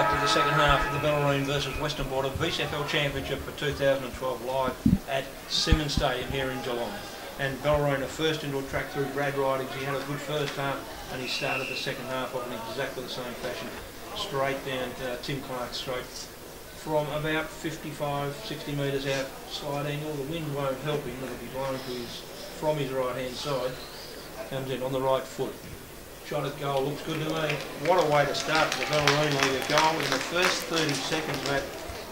back with the second half of the Bellarine versus Western Border VCFL Championship for 2012 live at Simmons Stadium here in Geelong. And Bellarine are first into a track through Brad Ridings. He had a good first half and he started the second half off in exactly the same fashion. Straight down Tim Clark straight from about 55, 60 metres out, slide angle. The wind won't help him, it'll be blowing from his right hand side. Comes in on the right foot. Shot at goal, looks good to me. What a way to start the Bellarine league. A goal in the first 30 seconds, Matt.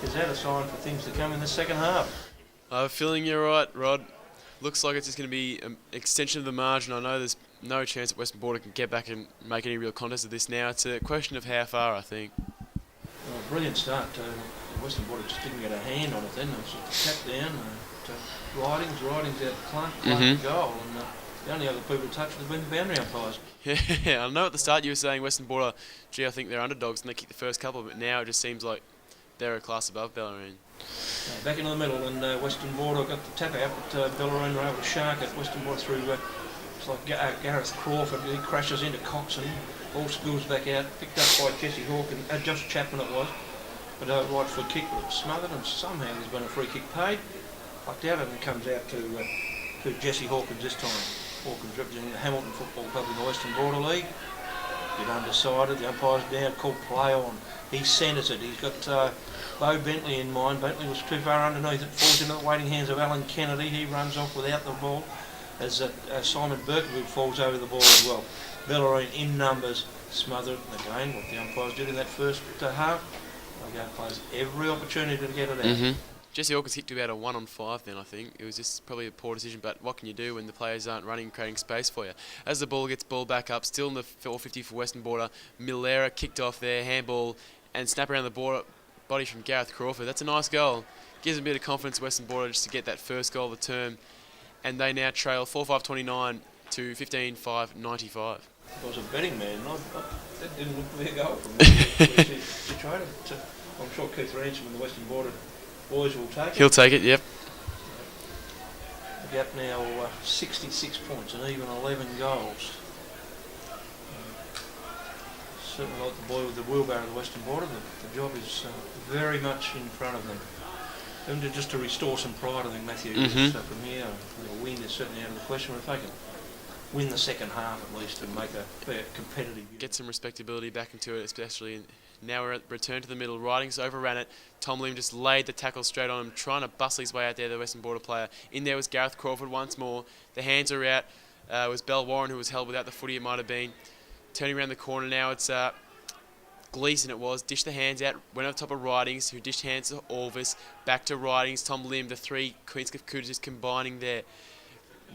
Is that a sign for things to come in the second half? I have a feeling you're right, Rod. Looks like it's just going to be an extension of the margin. I know there's no chance that Western Border can get back and make any real contest of this now. It's a question of how far, I think. Well, brilliant start. Western Border just didn't get a hand on it then. It was just a tap down. Ridings out Clark to goal. And the only other people touched have been the boundary umpires. Yeah, I know at the start you were saying Western Border, gee, I think they're underdogs and they kicked the first couple, but now it just seems like they're a class above Bellarine. Back into the middle, and Western Border got the tap out, but Bellarine were able to shark it. Western Border through, it's like Gareth Crawford, he crashes into Coxon, ball spills back out, picked up by Jesse Hawkins, Josh Chapman it was, but right foot kick was smothered, and somehow there's been a free kick paid, plucked out, and it comes out to Jesse Hawkins this time. Hawkins representing the Hamilton Football Club in the Western Border League. Bit undecided, the umpire's down, called play on. He centres it, he's got Bo Bentley in mind. Bentley was too far underneath it, falls into the waiting hands of Alan Kennedy. He runs off without the ball as Simon Berkwood falls over the ball as well. Bellarine in numbers, smothered again, what the umpires did in that first half. They go plays every opportunity to get it out. Jesse Hawkins hit to about a 1-on-5 then, I think. It was just probably a poor decision, but what can you do when the players aren't running, creating space for you? As the ball gets balled back up, still in the 450 for Western Border, Millera kicked off there, handball, and snap around the border, body from Gareth Crawford. That's a nice goal. Gives them a bit of confidence, Western Border, just to get that first goal of the term. And they now trail 4-5-29 to 15-5-95. I was a betting man, that didn't look to be a goal from me. She tried it. I'm sure Keith Ransom and the Western Border boys will take it. He'll take it, yep. The gap now 66 points and even 11 goals. Certainly like the boy with the wheelbarrow of the Western Border, the job is very much in front of them. And just to restore some pride, I think, Matthew, from here, the win is certainly out of the question. If they can win the second half at least and make a competitive... Get some respectability back into it, especially now we're at return to the middle. Ridings overran it. Tom Lim just laid the tackle straight on him, trying to bustle his way out there, the Western Border player. In there was Gareth Crawford once more. The hands are out. It was Bell Warren who was held without the footy, it might have been. Turning around the corner now, it's Gleeson it was. Dished the hands out, went over top of Ridings, who dished hands to Orvis. Back to Ridings, Tom Lim, the three Queenscliff Cougars just combining there.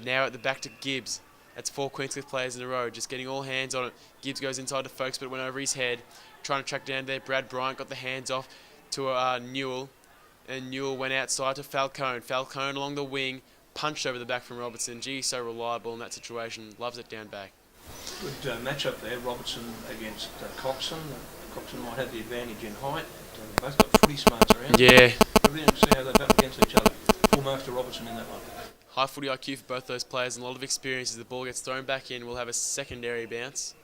Now at the back to Gibbs. That's 4 Queenscliff players in a row, just getting all hands on it. Gibbs goes inside to Folkes, but it went over his head. Trying to track down there. Brad Bryant got the hands off to Newell. And Newell went outside to Falcone. Falcone along the wing, punched over the back from Robertson. Gee, so reliable in that situation. Loves it down back. Good match-up there, Robertson against Coxon. Coxon might have the advantage in height. They both got footy smarts around. Yeah. Everything to see how they battle against each other. Full marks to Robertson in that one. High footy IQ for both those players and a lot of experience. As the ball gets thrown back in, we'll have a secondary bounce.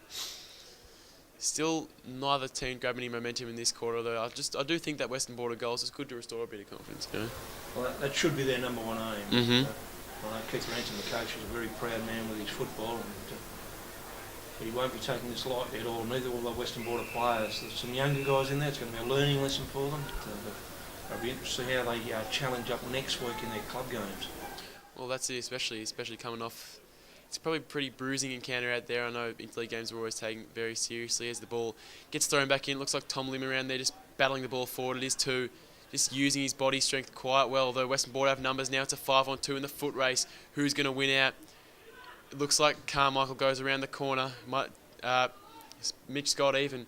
Still, neither team grabbed any momentum in this quarter, though. I do think that Western Border goals is good to restore a bit of confidence. You know? Well, that should be their number one aim. Keith Ransom, the coach, is a very proud man with his football, and he won't be taking this lightly at all. Neither will the Western Border players. There's some younger guys in there. It's going to be a learning lesson for them. It'll be interesting to see how they challenge up next week in their club games. Well, that's it, especially coming off. It's probably a pretty bruising encounter out there. I know interleague games are always taken very seriously as the ball gets thrown back in. Looks like Tom Lim around there just battling the ball forward. It is 2, just using his body strength quite well. Although Western Border have numbers now, it's a 5-on-2 in the foot race. Who's going to win out? It looks like Carmichael goes around the corner. Mitch Scott even.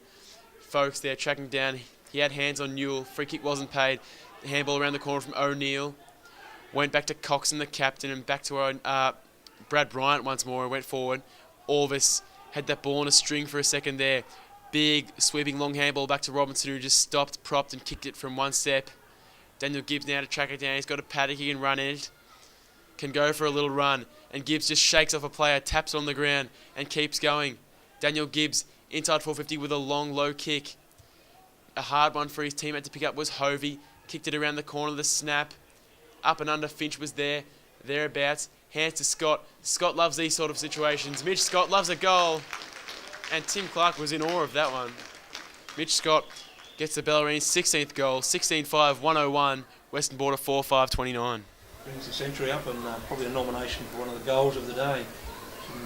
Folks there tracking down. He had hands on Newell. Free kick wasn't paid. The handball around the corner from O'Neill. Went back to Coxon, the captain, and back to Brad Bryant once more and went forward. Orvis had that ball on a string for a second there. Big, sweeping long handball back to Robinson, who just stopped, propped, and kicked it from one step. Daniel Gibbs now to track it down. He's got a paddock, he can run in it. Can go for a little run. And Gibbs just shakes off a player, taps it on the ground, and keeps going. Daniel Gibbs inside 450 with a long, low kick. A hard one for his teammate to pick up was Hovey. Kicked it around the corner of the snap. Up and under, Finch was there, thereabouts. Hands to Scott. Scott loves these sort of situations. Mitch Scott loves a goal. And Tim Clark was in awe of that one. Mitch Scott gets the Bellarine 16th goal, 16-5, 101, Western Border 4-5-29. Brings the century up and probably a nomination for one of the goals of the day. Some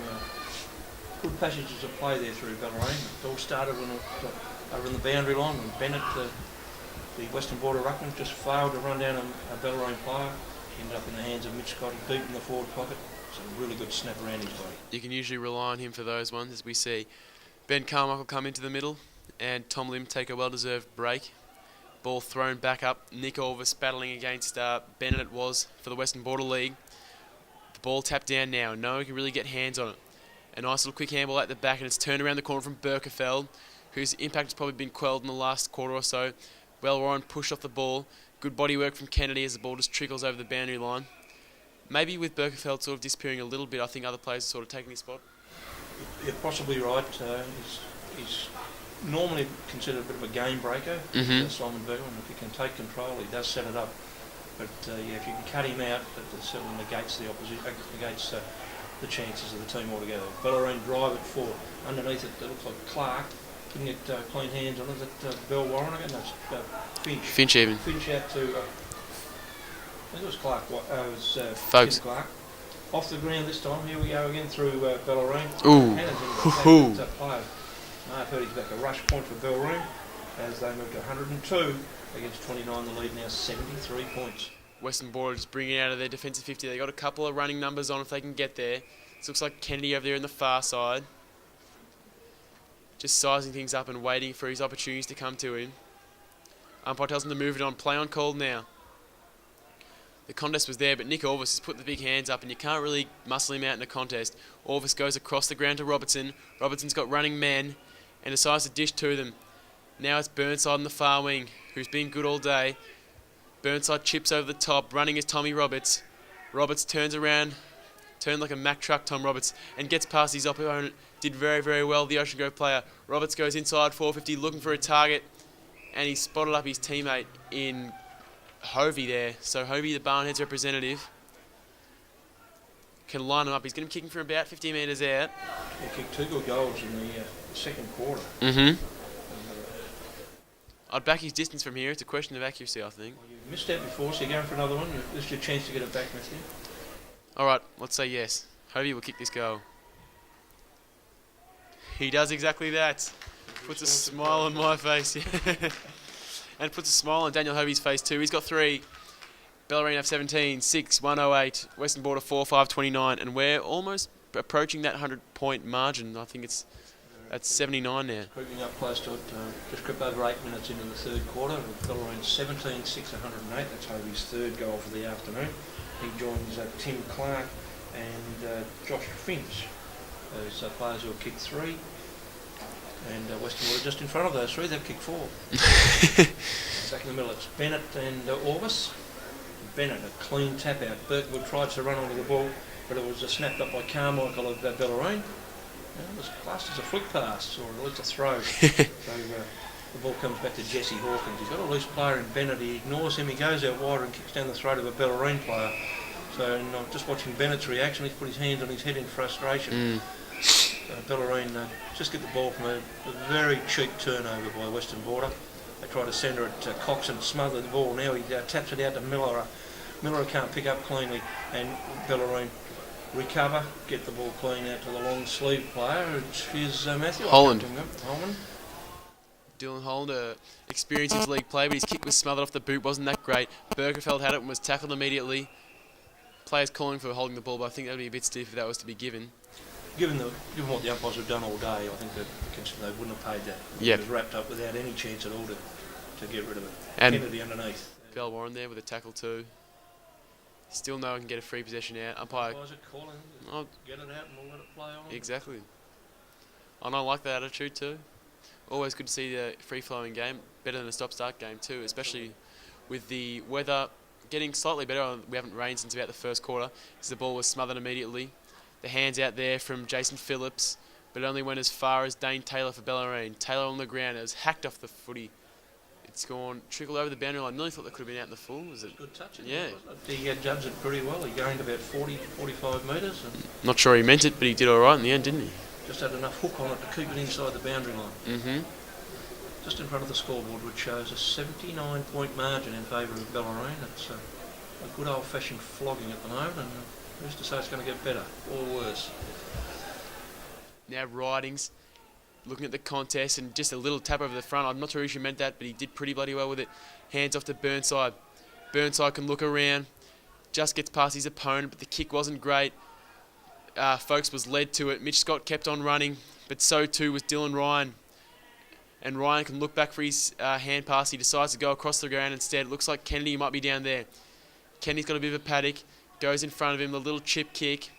good passages of play there through Bellarine. It all started when over in the boundary line when Bennett, the Western Border ruckman, just failed to run down a Bellarine player. Ended up in the hands of Mitch Scott, deep in the forward pocket. It's a really good snap around his body. You can usually rely on him for those ones, as we see Ben Carmichael come into the middle and Tom Lim take a well-deserved break. Ball thrown back up. Nick Orvis battling against Bennett it was for the Western Border League. The ball tapped down now. No one can really get hands on it. A nice little quick handball at the back and it's turned around the corner from Berkefeld, whose impact has probably been quelled in the last quarter or so. Well, Warren pushed off the ball. Good body work from Kennedy as the ball just trickles over the boundary line. Maybe with Berkefeld sort of disappearing a little bit, I think other players are sort of taking his spot. You're possibly right. He's normally considered a bit of a game breaker, Simon Bergman. If he can take control, he does set it up. But yeah, if you can cut him out, that certainly negates the negates the chances of the team altogether. Bellarine drive it for underneath it. It looks like Clark. Can get clean hands on it. Is that Bell Warren again? No, it's Finch. Finch even. Finch out to, I think it was Clark. It was Folks. Tim Clark. Off the ground this time. Here we go again through Bellarine. Ooh. Hannah's in the player. Mark Hurdy's back. A rush point for Bellarine as they move to 102 against 29. The lead now 73 points. Western Border just bringing it out of their defensive 50. They got a couple of running numbers on if they can get there. This looks like Kennedy over there in the far side. Just sizing things up and waiting for his opportunities to come to him. Umpire tells him to move it on. Play on call now. The contest was there, but Nick Orvis has put the big hands up and you can't really muscle him out in a contest. Orvis goes across the ground to Robertson. Robertson's got running men and decides to dish to them. Now it's Burnside on the far wing, who's been good all day. Burnside chips over the top, running is Tommy Roberts. Roberts turns around, turned like a Mack truck, Tom Roberts, and gets past his opponent. Did very, very well, the Ocean Grove player. Roberts goes inside 450, looking for a target, and he spotted up his teammate in Hovey there. So Hovey, the Barnheads representative, can line him up. He's going to be kicking from about 50 metres out. He kicked 2 good goals in the second quarter. I'd back his distance from here. It's a question of accuracy, I think. Well, you missed out before, so you're going for another one. This is your chance to get it back, Matthew. All right, let's say yes. Hovey will kick this goal. He does exactly that. Puts a smile on my face. And puts a smile on Daniel Hovey's face too. He's got 3. Bellarine have 17, 6, 108. Western Border 4-5-29. And we're almost approaching that 100-point margin. I think it's at 79 now. Creeping up close to it. Just crept over 8 minutes into the third quarter. Bellarine 17, 6, 108. That's Hovey's third goal for the afternoon. He joins Tim Clark and Josh Finch. Those players who have kicked 3, and Western Border just in front of those 3, they've kicked 4. Back in the middle, it's Bennett and Orvis. Bennett, a clean tap out. Birkwood tries to run onto the ball, but it was snapped up by Carmichael of Bellarine. It was classed as a flick pass, or at least a throw. So the ball comes back to Jesse Hawkins. He's got a loose player in Bennett. He ignores him. He goes out wide and kicks down the throat of a Bellarine player. So just watching Bennett's reaction, he's put his hands on his head in frustration. Bellarine just get the ball from a very cheap turnover by Western Border. They try to centre it. Cox and smother the ball. Now he taps it out to Miller. Miller can't pick up cleanly, and Bellarine recover, get the ball clean out to the long sleeve player, which is Matthew Holland. Dylan Holland, experienced his league play, but his kick was smothered off the boot, wasn't that great. Berkefeld had it and was tackled immediately. Players calling for holding the ball, but I think that would be a bit stiff if that was to be given. Given what the umpires have done all day, I think that they wouldn't have paid that. It was wrapped up without any chance at all to get rid of it. And Kennedy underneath. Bell Warren there with a tackle too. Still no one can get a free possession out. Umpire. Get it out and we'll let it play on. Exactly. And I like that attitude too. Always good to see the free-flowing game. Better than a stop-start game too, especially with the weather getting slightly better. We haven't rained since about the first quarter, as the ball was smothered immediately. The hands out there from Jason Phillips, but it only went as far as Dane Taylor for Bellarine. Taylor on the ground, it was hacked off the footy It's gone trickled over the boundary line. Nearly thought that could have been out in the full. Was it? Good touch, Yeah. wasn't it? He judged it pretty well. He gained about 40, 45 metres and Not sure he meant it, but he did all right in the end, didn't he? just had enough hook on it to keep it inside the boundary line. Mm-hmm. Just in front of the scoreboard, which shows a 79-point margin in favour of Bellarine. It's a good old-fashioned flogging at the moment, and who's to say it's going to get better or worse? Now Ridings, looking at the contest and just a little tap over the front. I'm not sure who meant that, but he did pretty bloody well with it. Hands off to Burnside. Burnside can look around, just gets past his opponent, but the kick wasn't great. Folks was led to it. Mitch Scott kept on running, but so too was Dylan Ryan. And Ryan can look back for his hand pass. He decides to go across the ground instead. It looks like Kennedy might be down there. Kennedy's got a bit of a paddock, goes in front of him, the little chip kick,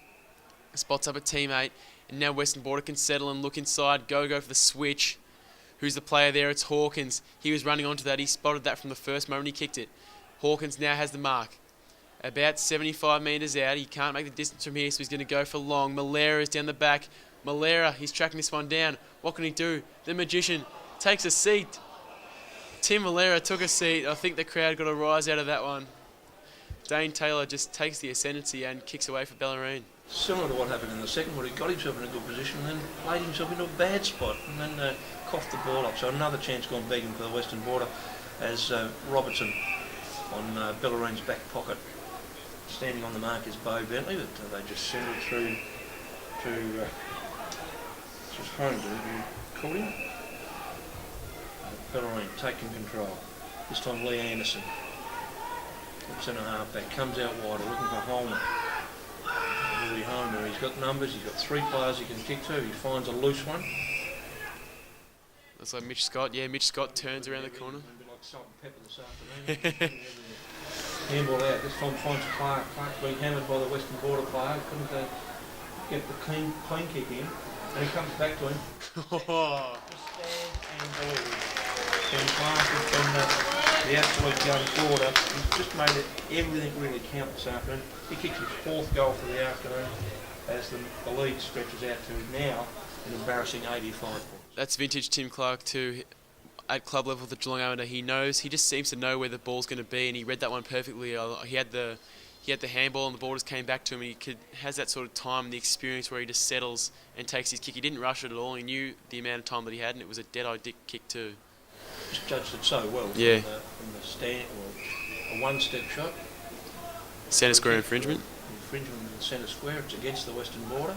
spots up a teammate, and now Western Border can settle and look inside, go for the switch. Who's the player there? It's Hawkins. He was running onto that. He spotted that from the first moment he kicked it. Hawkins now has the mark. About 75 metres out. He can't make the distance from here, so he's going to go for long. Malera is down the back. Malera, he's tracking this one down. What can he do? The Magician takes a seat. Tim Malera took a seat. I think the crowd got a rise out of that one. Dane Taylor just takes the ascendancy and kicks away for Bellarine. Similar to what happened in the second, where he got himself in a good position and then played himself into a bad spot and then coughed the ball up. So another chance gone begging for the Western Border as Robertson on Bellarine's back pocket. Standing on the mark is Bo Bentley, but they just send it through to just Holmes, who called him. Bellarine taking control. This time Lee Anderson. Centre half-back, comes out wider, looking for Holmer. Willie Homer, he's got numbers, he's got three players he can kick to, he finds a loose one. Looks like Mitch Scott. Yeah, Mitch Scott turns around the corner. A bit like salt and pepper this afternoon. Handball out, this time finds Clark. Clark's being hammered by the Western Border player, couldn't get the clean kick in, and he comes back to him. Just stands and balls. And Clark has been the absolute gun forward. He's just made it everything really count this afternoon. He kicks his fourth goal for the afternoon as the lead stretches out to now an embarrassing 85 points. That's vintage Tim Clark too. At club level with the Geelong Amateur, he just seems to know where the ball's going to be, and he read that one perfectly. He had the handball and the ball just came back to him, and he has that sort of time and the experience where he just settles and takes his kick. He didn't rush it at all. He knew the amount of time that he had, and it was a dead-eye kick too. Just judged it so well. Yeah. From the stand, a one-step shot. Centre square infringement. Infringement in the centre square. It's against the Western Border.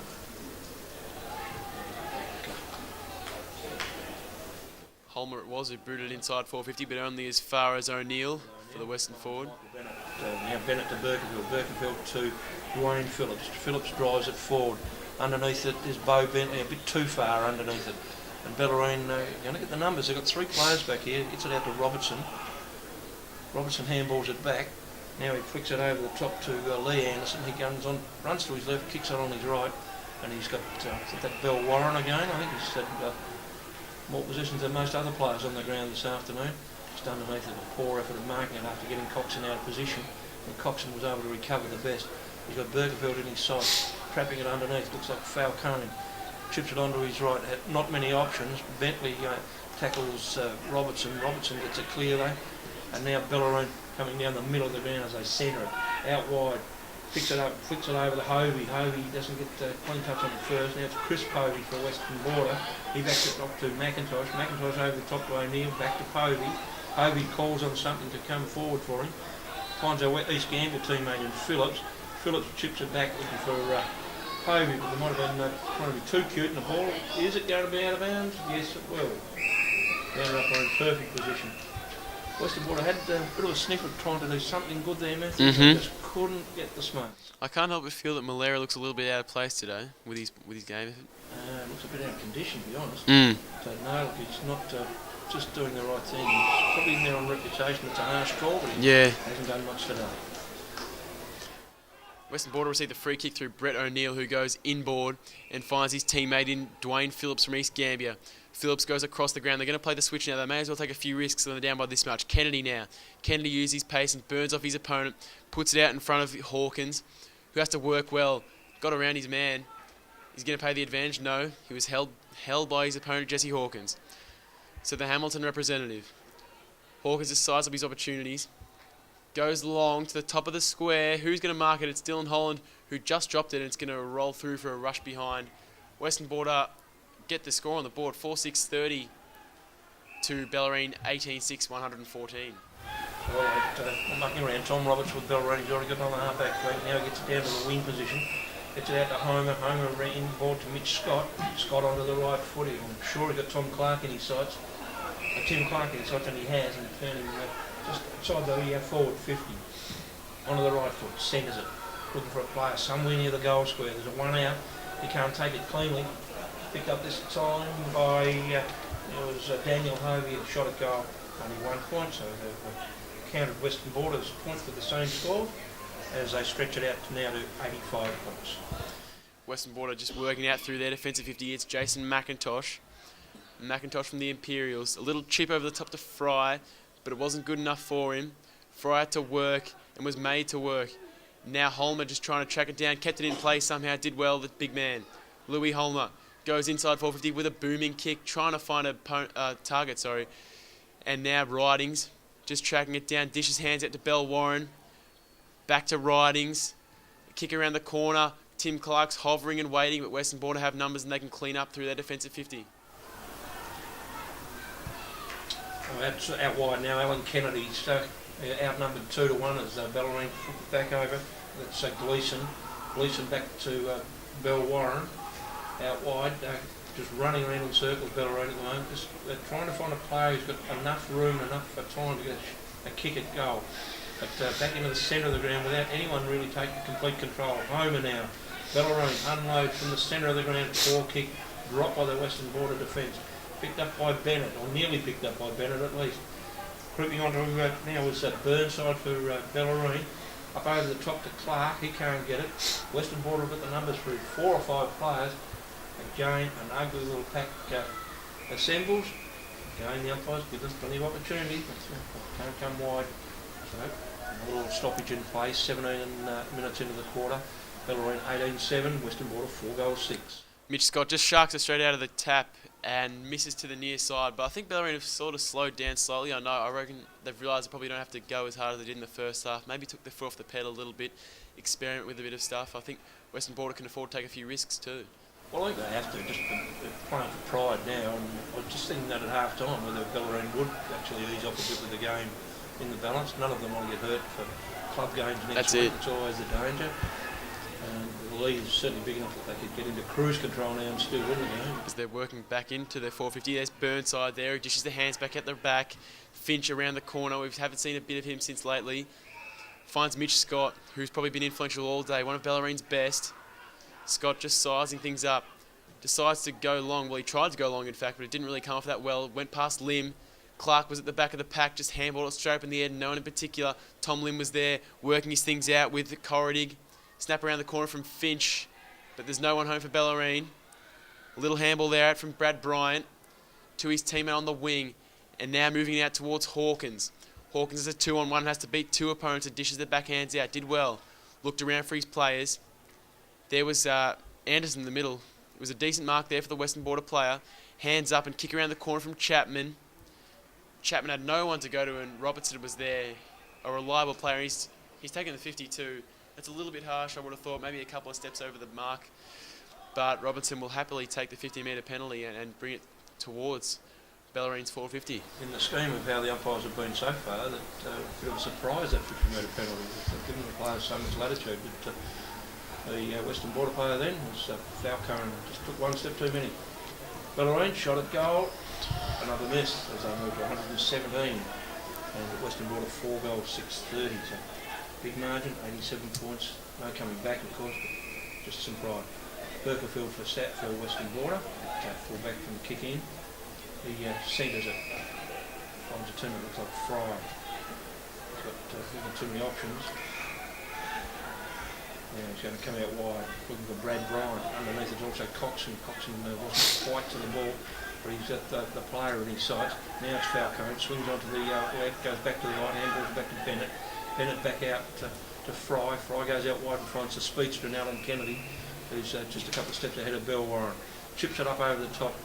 Holmer it was who booted inside 450, but only as far as O'Neill for the Western forward. Now Bennett to Birkenfield. Birkenfield to Dwayne Phillips. Phillips drives it forward. Underneath it is Bo Bentley, a bit too far underneath it. And Bellarine going to get the numbers. They've got three players back here. Gets it out to Robertson. Robertson handballs it back. Now he flicks it over the top to Lee Anderson. He runs to his left, kicks it on his right, and he's got that Bell Warren again. I think he's had more positions than most other players on the ground this afternoon. Just underneath it, a poor effort of marking it after getting Coxon out of position. And Coxon was able to recover the best. He's got Birkenfield in his sight, trapping it underneath. Looks like Falcone. Chips it onto his right. Had not many options. Bentley tackles Robertson. Robertson gets it clear though. And now Bellarine coming down the middle of the ground as they centre it. Out wide. Picks it up, flicks it over to Hovey. Hovey doesn't get clean touch on it first. Now it's Chris Povey for Western Border. He backs it up to McIntosh. McIntosh over the top to O'Neill, back to Povey. Povey calls on something to come forward for him. Finds our East Gamble teammate in Phillips. Phillips chips it back looking for Povey, but they might have been trying to be too cute in the ball. Is it going to be out of bounds? Yes, it will. Down up in perfect position. Western Border had a bit of a sniff at trying to do something good there, Matthew. They just couldn't get the smoke. I can't help but feel that Malera looks a little bit out of place today with his game effort. Looks a bit out of condition, to be honest. Mm. So no, he's not just doing the right thing. He's probably in there on reputation. It's a harsh call, but he hasn't done much today. Western Border received the free kick through Brett O'Neill, who goes inboard and finds his teammate in Dwayne Phillips from East Gambia. Phillips goes across the ground. They're going to play the switch now. They may as well take a few risks, so they're down by this much. Kennedy now. Kennedy uses his pace and burns off his opponent, puts it out in front of Hawkins, who has to work well. Got around his man. He's going to pay the advantage? No. He was held by his opponent, Jesse Hawkins. So the Hamilton representative. Hawkins just sizes up his opportunities. Goes long to the top of the square. Who's going to mark it? It's Dylan Holland, who just dropped it, and it's going to roll through for a rush behind. Western Border get the score on the board, 4-6-30 to Bellarine, 18-6, 114. Well, mucking around. Tom Roberts with Bellarine. He's already got on the half-back flank. Now he gets it down to the wing position. Gets it out to Homer. Homer inboard to Mitch Scott. Scott onto the right foot. I'm sure he's got Tom Clark in his sights. Tim Clark in his sights, and he has. And he's turning just outside the forward 50. Onto the right foot. Centres it. Looking for a player somewhere near the goal square. There's a one out. He can't take it cleanly. Picked up this time by it was Daniel Hovey, who shot at goal. Only 1 point, so they've counted Western Border's points with the same score as they stretch it out to now to 85 points. Western Border just working out through their defensive 50. It's Jason McIntosh. McIntosh from the Imperials. A little chip over the top to Fry, but it wasn't good enough for him. Fry had to work and was made to work. Now Holmer just trying to track it down, kept it in play somehow, did well, the big man. Louis Holmer goes inside 450 with a booming kick, trying to find a target, And now Ridings just tracking it down, dishes hands out to Bell Warren. Back to Ridings, kick around the corner. Tim Clark's hovering and waiting, but Western Border have numbers and they can clean up through their defensive 50. Oh, that's out wide now. Alan Kennedy's outnumbered 2-1 as Bellarine put it back over. That's Gleeson. Gleeson back to Bell Warren. Out wide, just running around in circles, Bellarine at the moment. Just trying to find a player who's got enough room, enough time to get a kick at goal. But back into the centre of the ground without anyone really taking complete control. Homer now. Bellarine unload from the centre of the ground. Poor kick, dropped by the Western Border defence. Picked up by Bennett, or nearly picked up by Bennett at least. Creeping onto now was Burnside for Bellarine. Up over the top to Clark, he can't get it. Western Border have got the numbers through 4 or 5 players. Again, an ugly little pack assembles. Again, the umpires give us plenty of opportunity, but can't come wide. So, a little stoppage in place, 17 minutes into the quarter. Bellarine 18-7, Western Border 4-6. Mitch Scott just sharks it straight out of the tap and misses to the near side, but I think Bellarine have sort of slowed down slightly. I reckon they've realised they probably don't have to go as hard as they did in the first half. Maybe took their foot off the pedal a little bit, experiment with a bit of stuff. I think Western Border can afford to take a few risks too. Well, I think they have to, just they're playing for pride now, and I was just thinking that at half time whether Bellarine would actually ease off a bit with the game in the balance. None of them want to get hurt for club games next week. It's always the danger. The lead is certainly big enough that they could get into cruise control now and still win the game. As they're working back into their 450, there's Burnside there, he dishes the hands back at the back. Finch around the corner, we haven't seen a bit of him since lately. Finds Mitch Scott, who's probably been influential all day, one of Bellarine's best. Scott just sizing things up. Decides to go long. Well, he tried to go long, in fact, but it didn't really come off that well. Went past Lim. Clark was at the back of the pack, just handballed it straight up in the air. No one in particular. Tom Lim was there, working his things out with Corridig. Snap around the corner from Finch, but there's no one home for Bellarine. A little handball there out from Brad Bryant to his teammate on the wing, and now moving out towards Hawkins. Hawkins is a 2-on-1, has to beat 2 opponents and dishes their backhands out. Did well. Looked around for his players. There was Anderson in the middle. It was a decent mark there for the Western Border player. Hands up and kick around the corner from Chapman. Chapman had no one to go to, and Robertson was there. A reliable player. He's taken the 52. That's a little bit harsh, I would have thought. Maybe a couple of steps over the mark. But Robinson will happily take the 50-metre penalty and bring it towards Bellarine's 450. In the scheme of how the umpires have been so far, that a bit of a surprise, that 50-metre penalty. They've given the players so much latitude. But the Western Border player then was Falco, and just took one step too many. Bellarine shot at goal. Another miss as they moved to 117. And the Western Border 4 goals, 630. So big margin, 87 points. No coming back, of course, but just some pride. Berkerfield for Western Border. Full back from the kick in. The centres it. Finds a team that looks like Fry. He's got too many options. Yeah, he's going to come out wide. Looking for Brad Bryant. Underneath is also Coxon. Coxon wasn't quite to the ball, but he's got the player in his sights. Now it's Falcone. Swings onto the left, goes back to the right hand, balls back to Bennett. Bennett back out to Fry. Fry goes out wide and finds the speedster in Alan Kennedy, who's just a couple of steps ahead of Bell Warren. Chips it up over the top,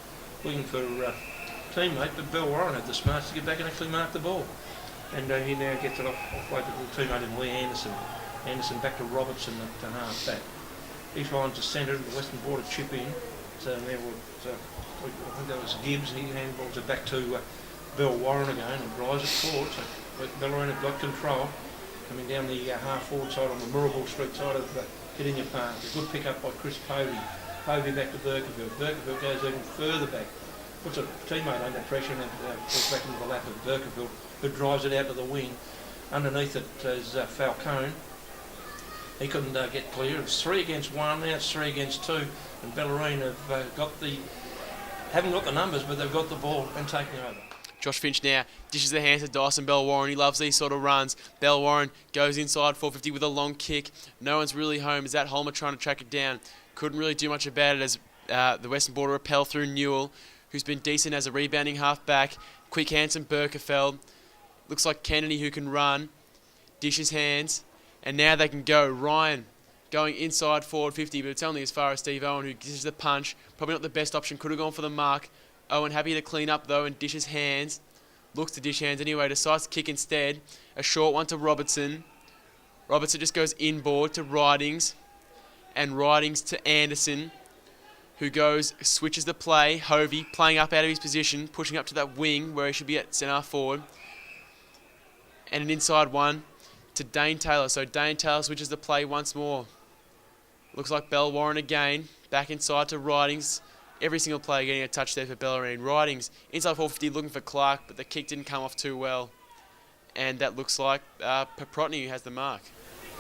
looking for teammate, but Bill Warren had the smarts to get back and actually mark the ball. And he now gets it off by the teammate in Lee Anderson. Anderson back to Robertson at half back. He finds the centre of the Western Border chip in. So there was, I think that was Gibbs. He handballs it back to Bill Warren again and drives it forward. So Bellarine have got control. Coming down the half-forward side on the Murraball Street side of Cardinia Park. A good pick-up by Chris Povey. Povey back to Berkerville. Berkerville goes even further back. Puts a teammate under pressure and falls back into the lap of Berkerville, who drives it out to the wing. Underneath it is Falcone. He couldn't get clear. It's 3 against 1, now it's 3 against 2. And Bellarine have haven't got the numbers, but they've got the ball and taking over. Josh Finch now dishes the hands to Dyson Bell Warren. He loves these sort of runs. Bell Warren goes inside 450 with a long kick. No one's really home. Is that Holmer trying to track it down? Couldn't really do much about it as the Western Border repel through Newell, who's been decent as a rebounding half-back. Quick Hansen Berkefeld. Looks like Kennedy who can run. Dishes hands. And now they can go. Ryan going inside forward 50, but it's only as far as Steve Owen, who dishes the punch. Probably not the best option. Could have gone for the mark. Owen happy to clean up though and dishes hands. Looks to dish hands anyway. Decides to kick instead. A short one to Robertson. Robertson just goes inboard to Ridings. And Ridings to Anderson, who switches the play. Hovey playing up out of his position, pushing up to that wing where he should be at centre forward. And an inside one to Dane Taylor. So Dane Taylor switches the play once more. Looks like Bell Warren again. Back inside to Ridings. Every single player getting a touch there for Bellarine. Ridings inside 450 looking for Clark, but the kick didn't come off too well. And that looks like Paprotny who has the mark.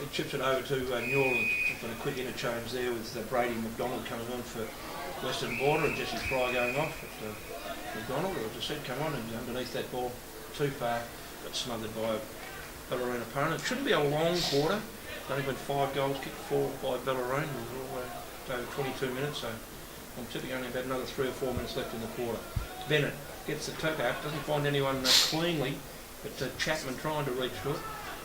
He chips it over to Newell and got a quick interchange there with Brady McDonald coming on for Western Border and Jesse Fry going off at McDonald. As I said, come on, and underneath that ball too far, got smothered by a Bellarine opponent. It shouldn't be a long quarter. There's only been 5 goals kicked, 4 by Bellarine. We're over 22 minutes, so I'm tipping only about another 3 or 4 minutes left in the quarter. Bennett gets the tuck out, doesn't find anyone cleanly, but Chapman trying to reach to it.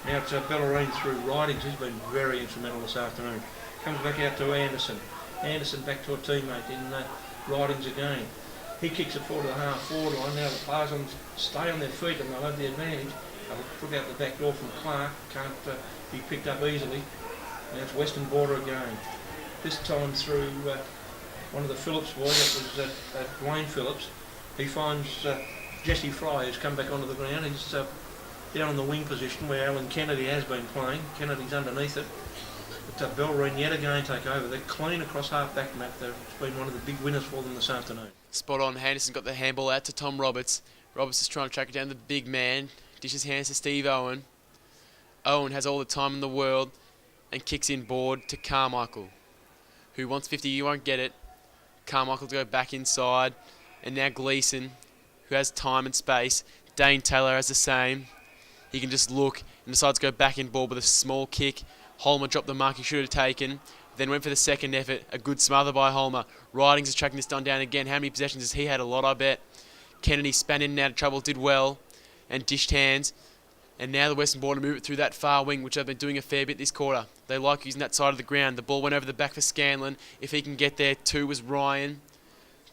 Now it's Bellarine through Ridings. He's been very instrumental this afternoon. Comes back out to Anderson. Anderson back to a teammate in Ridings again. He kicks it forward to the half-forward line. Now the players stay on their feet and they'll have the advantage. They'll put out the back door from Clark. Can't be picked up easily. Now it's Western Border again. This time through one of the Phillips boys. That was Dwayne Phillips. He finds Jesse Fry, who's come back onto the ground. He's down in the wing position where Alan Kennedy has been playing. Kennedy's underneath it. But Bellarine yet again take over. They're clean across half-back map. It's been one of the big winners for them this afternoon. Spot on. Henderson got the handball out to Tom Roberts. Roberts is trying to track down the big man. Dishes hands to Steve Owen. Owen has all the time in the world and kicks in board to Carmichael, who wants 50. You won't get it. Carmichael to go back inside. And now Gleeson, who has time and space. Dane Taylor has the same. He can just look and decides to go back in ball with a small kick. Holmer dropped the mark he should have taken. Then went for the second effort. A good smother by Holmer. Ridings is tracking this down again. How many possessions has he had? A lot, I bet. Kennedy span in and out of trouble, did well. And dished hands. And now the Western Border move it through that far wing, which they've been doing a fair bit this quarter. They like using that side of the ground. The ball went over the back for Scanlon. If he can get there, 2 was Ryan.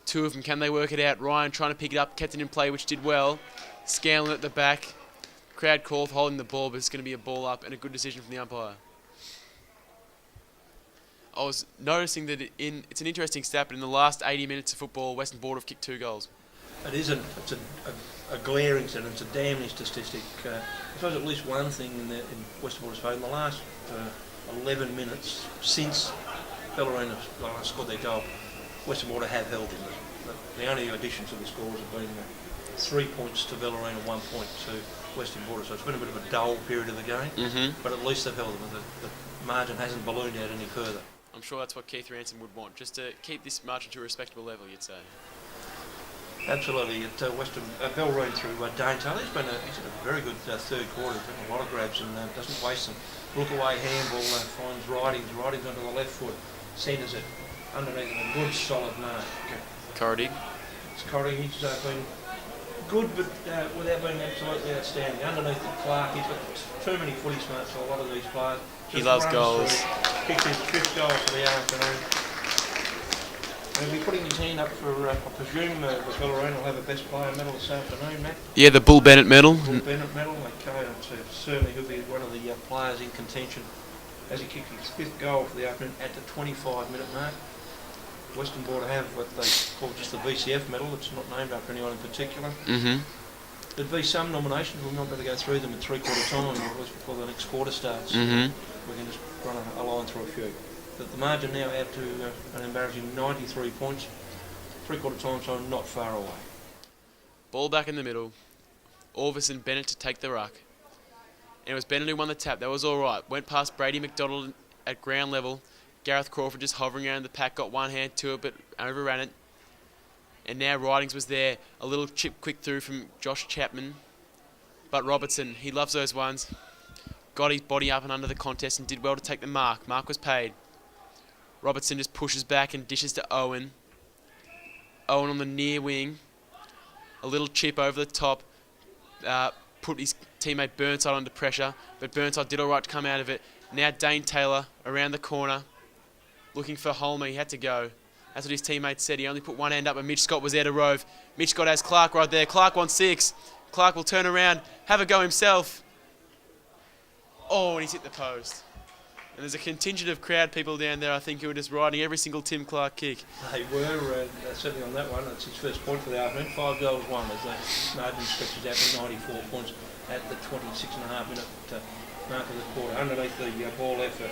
2 of them, can they work it out? Ryan trying to pick it up, kept it in play, which did well. Scanlon at the back. Crowd call for holding the ball, but it's going to be a ball up and a good decision from the umpire. I was noticing that it's an interesting stat, but in the last 80 minutes of football, Western Border have kicked 2 goals. It isn't. It's a glaring stat. It's a damning statistic. I suppose at least one thing in Western Border's favour in the last 11 minutes since Bellarine have scored their goal, Western Border have held them. The only additions to the scores have been 3 points to Bellarine and 1 point to Western Border, so it's been a bit of a dull period of the game, but at least they've held them. The margin hasn't ballooned out any further. I'm sure that's what Keith Ransom would want, just to keep this margin to a respectable level, you'd say. Absolutely. At Bellarine through Dane Taylor, he's had a very good third quarter. He's got a lot of grabs and doesn't waste them. Look away handball, finds Ridings onto the left foot, centres it underneath a good solid mark. Corridig. It's Corridig. He's been good, but without being absolutely outstanding. Underneath the Clark, he's got too many footy smarts for a lot of these players. He loves goals. Kicked his 5th goal for the afternoon. He'll be putting his hand up for, I presume, the Bellarine will have a best player medal this afternoon, Matt. Yeah, the Bull Bennett medal. Bull Bennett medal, okay. Certainly he'll be one of the players in contention as he kicked his 5th goal for the afternoon at the 25-minute mark. Western Border have what they call just the VCF medal. It's not named after anyone in particular. There'd be some nominations. We'll not be able to go through them in 3/4 time, or at least before the next quarter starts. We can just run a line through a few. But the margin now out to an embarrassing 93 points. 3/4 time, so not far away. Ball back in the middle. Orvis and Bennett to take the ruck. And it was Bennett who won the tap. That was all right. Went past Brady McDonald at ground level. Gareth Crawford just hovering around the pack, got one hand to it, but overran it. And now Ridings was there. A little chip quick through from Josh Chapman. But Robertson, he loves those ones. Got his body up and under the contest and did well to take the mark. Mark was paid. Robertson just pushes back and dishes to Owen. Owen on the near wing. A little chip over the top. Put his teammate Burnside under pressure. But Burnside did all right to come out of it. Now Dane Taylor around the corner. Looking for Holmer. He had to go. That's what his teammate said. He only put one hand up and Mitch Scott was there to rove. Mitch Scott has Clark right there. Clark wants 6. Clark will turn around, have a go himself. Oh, and he's hit the post. And there's a contingent of crowd people down there, I think, who were just riding every single Tim Clark kick. They were, certainly on that one. It's his first point for the afternoon. 5 goals, 1 as the margin stretches out to 94 points at the 26.5-minute mark of the quarter. Underneath the ball there for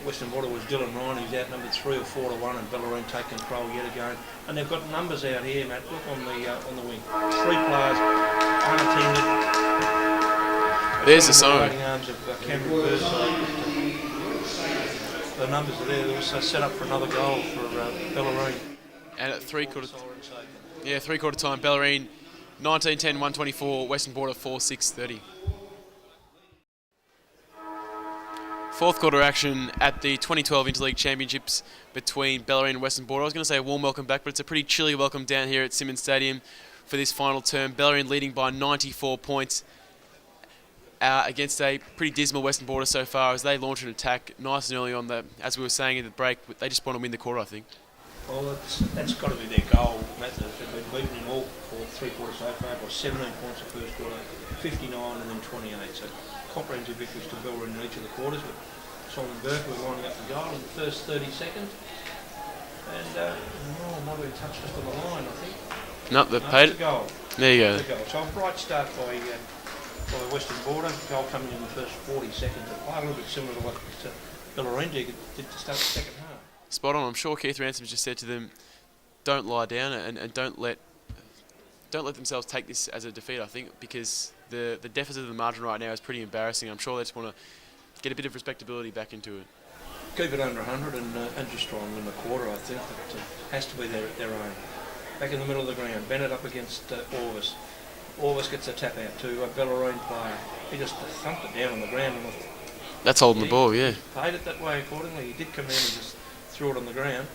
Western Border was Dylan Ryan, who's outnumbered 3 or 4 to 1, and Bellarine take control yet again. And they've got numbers out here, Matt. Look on the wing. 3 players, unattended. There's the sign. Arms of Cameron Burnside. The numbers are there. They're also set up for another goal for Bellarine. And at 3/4, 3/4 time, Bellarine 19-10, 124. Western Border 4-6-30. 4th quarter action at the 2012 Interleague Championships between Bellarine and Western Border. I was going to say a warm welcome back, but it's a pretty chilly welcome down here at Simmons Stadium for this final term. Bellarine leading by 94 points against a pretty dismal Western Border so far as they launch an attack nice and early on. As we were saying in the break, they just want to win the quarter, I think. Well, that's got to be their goal, Matt. They've been beaten in all for 3 quarters so far by 17 points the first quarter, 59 and then 28. So comprehensive victories to Bellarine in each of the quarters. But Simon Burke was lining up the goal in the first 30 seconds. And might have been touched just on the line, I think. No, they paid it. Goal. There you go. So a bright start by Western Border. Goal coming in the first 40 seconds of play, a little bit similar to what Bellarine did to start the second half. Spot on. I'm sure Keith Ransom just said to them, don't lie down and don't let themselves take this as a defeat, I think, because the deficit of the margin right now is pretty embarrassing. I'm sure they just want to get a bit of respectability back into it. Keep it under 100 and just try and win the quarter, I think. It has to be their own. Back in the middle of the ground, Bennett up against Orvis. Orvis gets a tap out to a Bellarine player. He just thumped it down on the ground. And that's holding the ball, yeah. Paid it that way accordingly. He did come in and just threw it on the ground.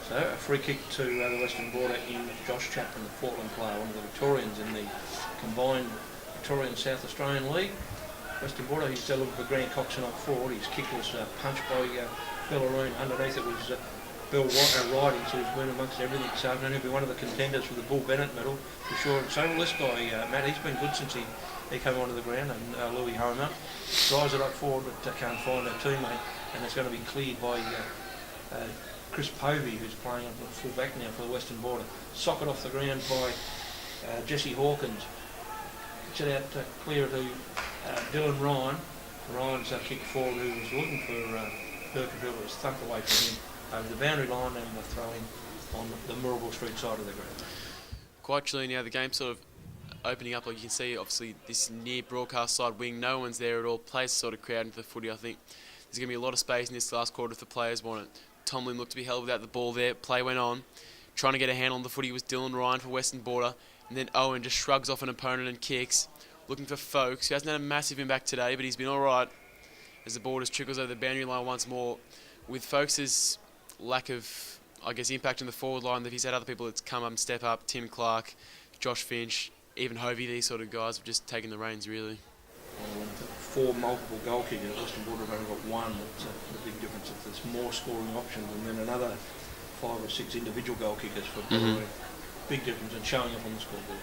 So a free kick to the Western Border in Josh Chapman, the Portland player, one of the Victorians in the combined Victorian South Australian League. Western Border, he's delivered for Grant Coxon up forward. His kick was punched by Bellarine. Underneath it was Bill Ridings, who's been amongst everything this afternoon. He'll be one of the contenders for the Bull Bennett medal for sure. And so will this guy, Matt. He's been good since he came onto the ground. And Louis Homer drives it up forward, but can't find a teammate. And it's going to be cleared by Chris Povey, who's playing at full back now for the Western Border. Socket off the ground by Jesse Hawkins. Gets it out clear to Dylan Ryan. Ryan's kicked forward, who was looking for Burkeville. It was thumped away from him over the boundary line and the throwing on the Moorabool Street side of the ground. Quite chilly now. The game's sort of opening up. Like you can see, obviously, this near broadcast side wing, no one's there at all. Players sort of crowd into the footy, I think. There's going to be a lot of space in this last quarter if the players want it. Tomlin looked to be held without the ball there. Play went on. Trying to get a handle on the footy was Dylan Ryan for Western Border. And then Owen just shrugs off an opponent and kicks. Looking for Folkes, who hasn't had a massive impact today, but he's been all right as the ball just trickles over the boundary line once more. With Folkes' lack of, I guess, impact in the forward line, that he's had other people that's come up and step up. Tim Clark, Josh Finch, even Hovey, these sort of guys have just taken the reins, really. 4 multiple goal kickers. Western Border have only got 1. That's a big difference. If there's more scoring options, and then another 5 or 6 individual goal kickers for Bellarine. Big difference in showing up on the scoreboard.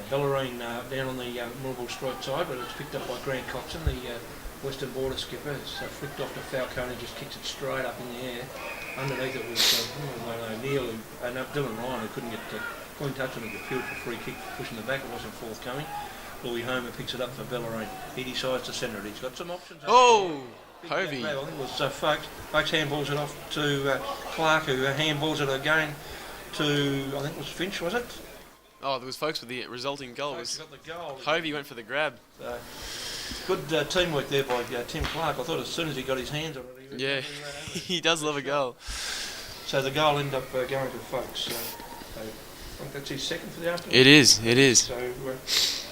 Bellarine down on the Millwall strike side, but it's picked up by Grant Coxon, the Western Border skipper. It's flicked off to Falcone, just kicks it straight up in the air. Underneath it was O'Neill and Dylan Ryan, who couldn't touch on the field for free kick, pushing the back. It wasn't forthcoming. Louis Homer picks it up for Bellarine. He decides to centre it. He's got some options. Oh, Hovey. I think it was Folks. Folks handballs it off to Clark, who handballs it again to, I think it was Finch, was it? Oh, there was Folks with the resulting goal. Folks got the goal. Hovey went for the grab. Good teamwork there by Tim Clark. I thought as soon as he got his hands on it, he does love a goal. So the goal ended up going to Folks. I think that's his second for the afternoon. It is. So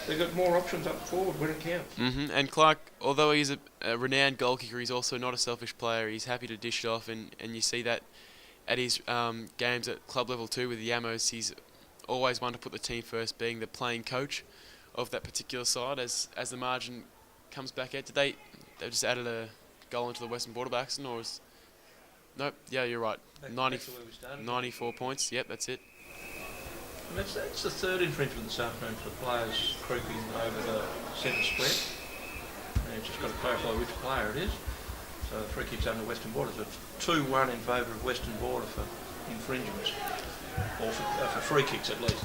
they've got more options up forward when it counts. And Clark, although he's a renowned goal kicker, he's also not a selfish player. He's happy to dish it off, and you see that at his games at club level too with the Yamos. He's always one to put the team first, being the playing coach of that particular side. As the margin comes back out, they just added a goal into the Western Border Baxton, or is nope? Yeah, you're right. 94 points. Yep, that's it. And that's the third infringement this afternoon for players creeping over the centre square. And you've just got to clarify which player it is. So the free kick's under Western Border. So it's 2-1 in favour of Western Border for infringements, or for free kicks at least.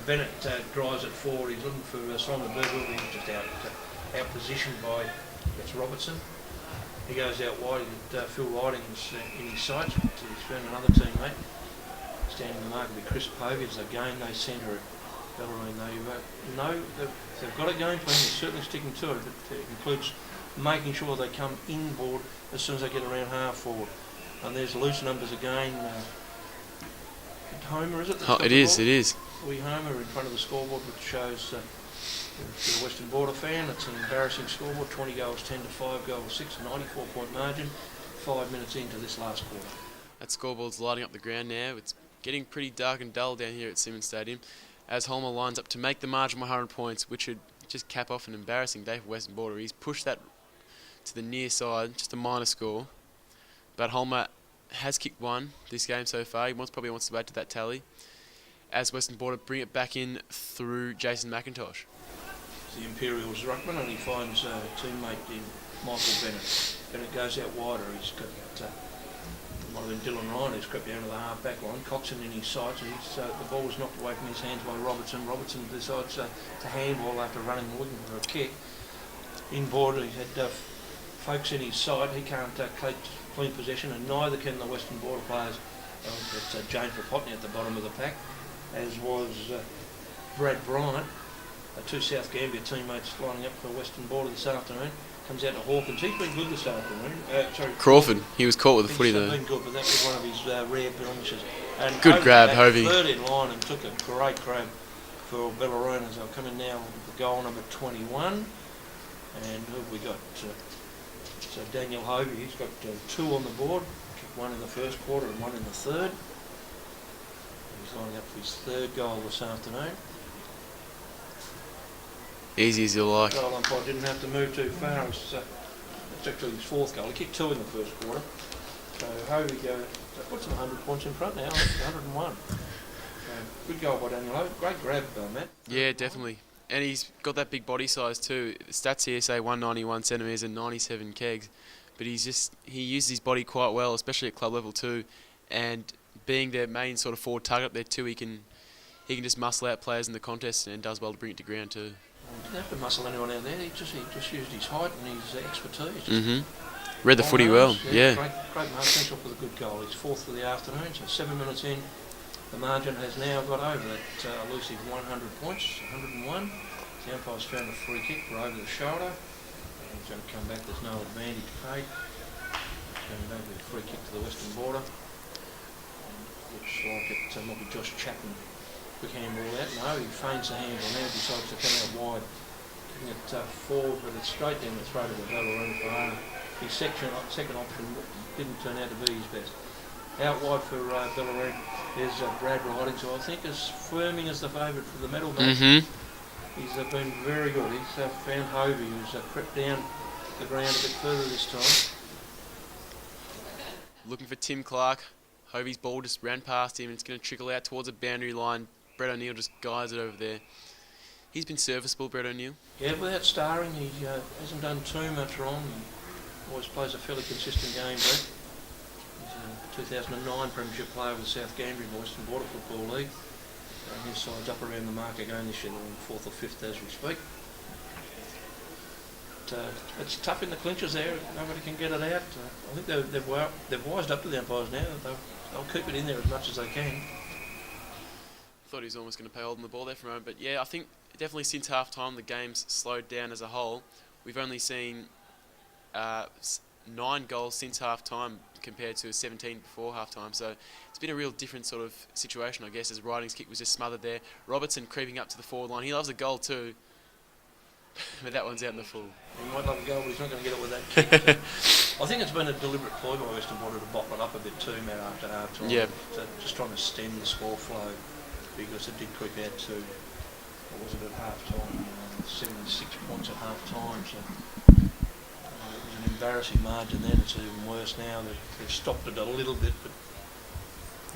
Bennett drives it forward. He's looking for Simon Burwell. He's just out positioned by Robertson. He goes out wide. Phil Riding's in his sights. He's found another teammate. Standing the mark will be Chris Povey. As again they centre it. Bellarine, they've got a game plan. They're certainly sticking to it. It includes making sure they come inboard as soon as they get around half forward. And there's loose numbers again. Homer, is it? It is. Louis Homer in front of the scoreboard, which shows for the Western Border fan, it's an embarrassing scoreboard. 20 goals, 10 to 5 goals, 6, 94-point margin. 5 minutes into this last quarter. That scoreboard's lighting up the ground now. It's getting pretty dark and dull down here at Simmons Stadium as Holmer lines up to make the margin 100 points, which would just cap off an embarrassing day for Western Border. He's pushed that to the near side, just a minor score. But Holmer has kicked one this game so far. He probably wants to add to that tally as Western Border bring it back in through Jason McIntosh. The Imperials ruckman, and he finds a teammate in Michael Bennett. Bennett goes out wider. He's got might have been Dylan Ryan who's crept down to the half-back line. Coxon in his sights. The ball was knocked away from his hands by Robertson. Robertson decides to handball after running and looking for a kick. Inboard, he had Folks in his side. He can't clean possession, and neither can the Western Border players. It's James Rapotny at the bottom of the pack, as was Brad Bryant. Two South Gambia teammates lining up for Western Border this afternoon. Comes out to Hawkins. He's been good this afternoon. Crawford, he was caught with the footy there. He's been good, but that was one of his rare blemishes. And good grab, Hovey. Third in line and took a great grab for Bellarine as they're coming now with goal number 21. And who have we got? So Daniel Hovey, he's got 2 on the board. Kicked 1 in the first quarter and 1 in the third. He's lining up for his third goal this afternoon. Easy as you like. Goal umpire didn't have to move too far. It's actually his 4th goal. He kicked 2 in the first quarter. So Hovey puts him 100 points in front now. 101. Good goal by Daniel Hovey. Great grab, Matt. Yeah, definitely. And he's got that big body size too. The stats here say 191 centimetres and 97 kegs. But he uses his body quite well, especially at club level too. And being their main sort of forward target up there too, he can just muscle out players in the contest and does well to bring it to ground too. He didn't have to muscle anyone out there. He just used his height and his expertise. Read the footy well. Yeah. Great marksmanship with a good goal. He's 4th for the afternoon, so 7 minutes in. The margin has now got over that elusive 100 points, 101. The umpire's found a free kick for over the shoulder. He's going to come back. There's no advantage paid. Going back with a free kick to the Western Border. Looks like it might be Josh Chapman. Quick handball out. No, he feigns the handball now, decides to come out wide. Kicking it forward, but it's straight down the throat of the Bellarine for his second option didn't turn out to be his best. Out wide for Bellarine is Brad Riding, so I think as firming as the favourite for the medal match. He's been very good. He's found Hovey, who's crept down the ground a bit further this time. Looking for Tim Clark. Hovey's ball just ran past him and it's going to trickle out towards a boundary line. Brett O'Neill just guides it over there. He's been serviceable, Brett O'Neill. Yeah, without starring, he hasn't done too much wrong. He always plays a fairly consistent game, Brett. He's a 2009 Premiership player with South Gambier in the Western Border Football League. His side's up around the mark again this year, they're in 4th or 5th as we speak. It's tough in the clinches there. Nobody can get it out. I think they've wised up to the umpires now. They'll keep it in there as much as they can. Thought he was almost going to play holding the ball there for a moment, but yeah, I think definitely since half time the game's slowed down as a whole. We've only seen 9 goals since half time compared to 17 before half time, so it's been a real different sort of situation, I guess, as Riding's kick was just smothered there. Robertson creeping up to the forward line. He loves a goal too, but that one's out in the full. He might love a goal, but he's not going to get it with that kick. I think it's been a deliberate ploy by Western Border to bottle it up a bit too, Matt, after half time. Yeah. Just trying to stem the score flow, because it did creep out to, what was it at half time? 76 points at half time, so it was an embarrassing margin then. It's even worse now. They've stopped it a little bit, but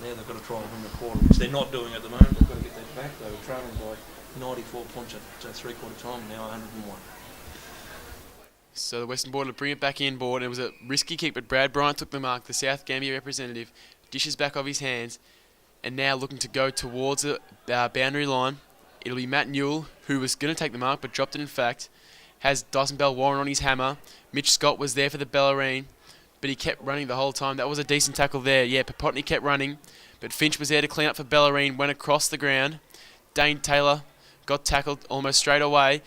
now they've got to try and win the quarter, which they're not doing at the moment. They've got to get that back. They were trailing by 94 points at three-quarter time, now 101. So the Western Border bring it back in board. It was a risky kick, but Brad Bryant took the mark. The South Gambier representative dishes back off his hands, and now looking to go towards the boundary line. It'll be Matt Newell, who was going to take the mark, but dropped it in fact. Has Dyson Bell Warren on his hammer. Mitch Scott was there for the Bellarine, but he kept running the whole time. That was a decent tackle there. Yeah, Popotny kept running, but Finch was there to clean up for Bellarine, went across the ground. Dane Taylor got tackled almost straight away.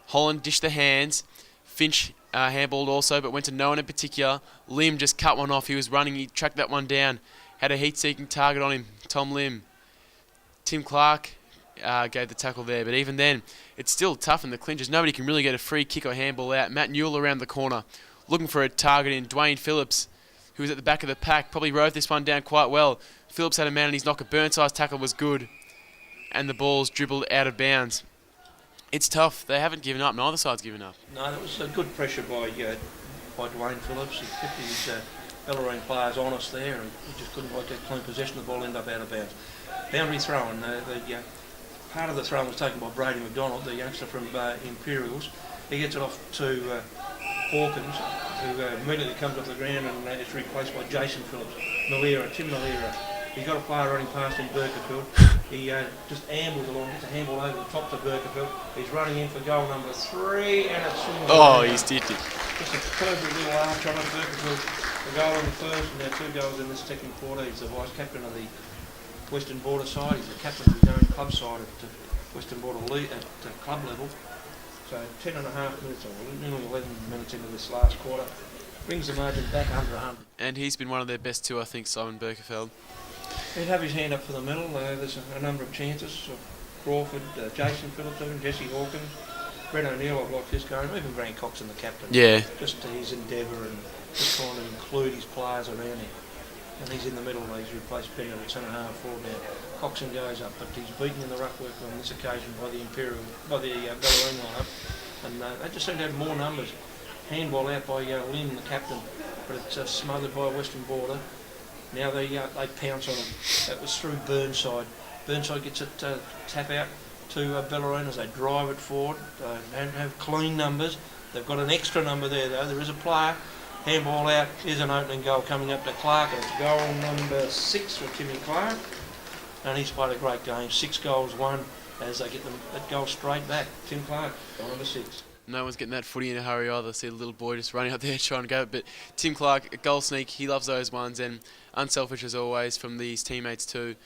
Holland dished the hands. Finch handballed also, but went to no one in particular. Lim just cut one off. He was running. He tracked that one down. Had a heat-seeking target on him, Tom Lim. Tim Clark gave the tackle there, but even then, it's still tough in the clinches. Nobody can really get a free kick or handball out. Matt Newell around the corner, looking for a target in Dwayne Phillips, who was at the back of the pack. Probably rode this one down quite well. Phillips had a man on his knocker. Burnside's tackle was good, and the ball's dribbled out of bounds. It's tough. They haven't given up. Neither side's given up. No, that was a good pressure by Dwayne Phillips. He kept his Bellarine players honest there, and he just couldn't quite get clean possession. The ball ended up out of bounds. Boundary throw-in. Part of the throw was taken by Brady McDonald, the youngster from Imperials. He gets it off to Hawkins, who immediately comes off the ground and is replaced by Jason Phillips. Tim Malera. He's got a player running past in Burkerfield. He just ambles along, gets a handball over the top to Burkerfield. He's running in for goal number 3, and it's swings. Oh, he's did it. Just a perfect little arch on it. Burkerfield, a goal on the first, and now 2 goals in this second quarter. He's the vice captain of the Western Border side. He's the captain of his own club side at Western Border League at club level. So 10 and a half minutes, or nearly 11 minutes into this last quarter, brings the margin back under 100. And he's been one of their best too, I think, Simon Burkerfeld. He'd have his hand up for the medal. There's a number of chances. Crawford, Jason Phillips, Jesse Hawkins, Brett O'Neill, I've liked his going, even Grant Coxon, the captain. Yeah. Just his endeavour and just trying to include his players around him. And he's in the middle. He's replaced Penny at centre half forward now. Coxon goes up, but he's beaten in the ruck work on this occasion by the Bellarine lineup. And they just seem to have more numbers. Handball out by Lim, the captain, but it's smothered by Western Border. Now they pounce on it. That was through Burnside. Burnside gets it tap out to Bellarine as they drive it forward. They don't have clean numbers. They've got an extra number there though. There is a player. Handball out. Here's an opening goal coming up to Clark. And it's goal number 6 for Timmy Clark. And he's played a great game. 6 goals, 1 as they get that goal straight back. Tim Clark, goal number 6. No one's getting that footy in a hurry either. See the little boy just running up there trying to go. But Tim Clark, a goal sneak, he loves those ones, and unselfish as always from these teammates too. I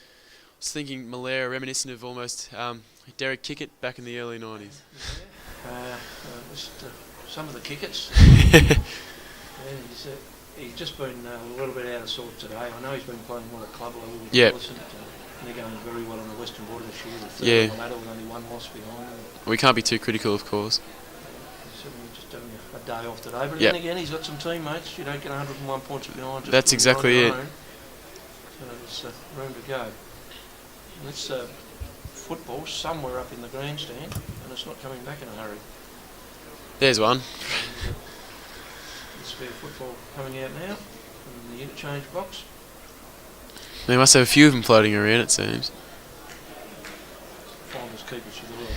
was thinking Malera, reminiscent of almost Derek Kickett back in the early 90s. Some of the Kicketts. He's just been a little bit out of sorts today. I know he's been playing well at club level with Millicent. They're going very well on the Western Border this year. They're third on the ladder with only 1 loss behind them. We can't be too critical, of course. Just having a day off today, but then again, he's got some teammates. You don't get 101 points behind. That's exactly it. So there's room to go. And it's football somewhere up in the grandstand, and it's not coming back in a hurry. There's one. There's fair football coming out now from the interchange box. They must have a few of them floating around, it seems. Finals keepers for the world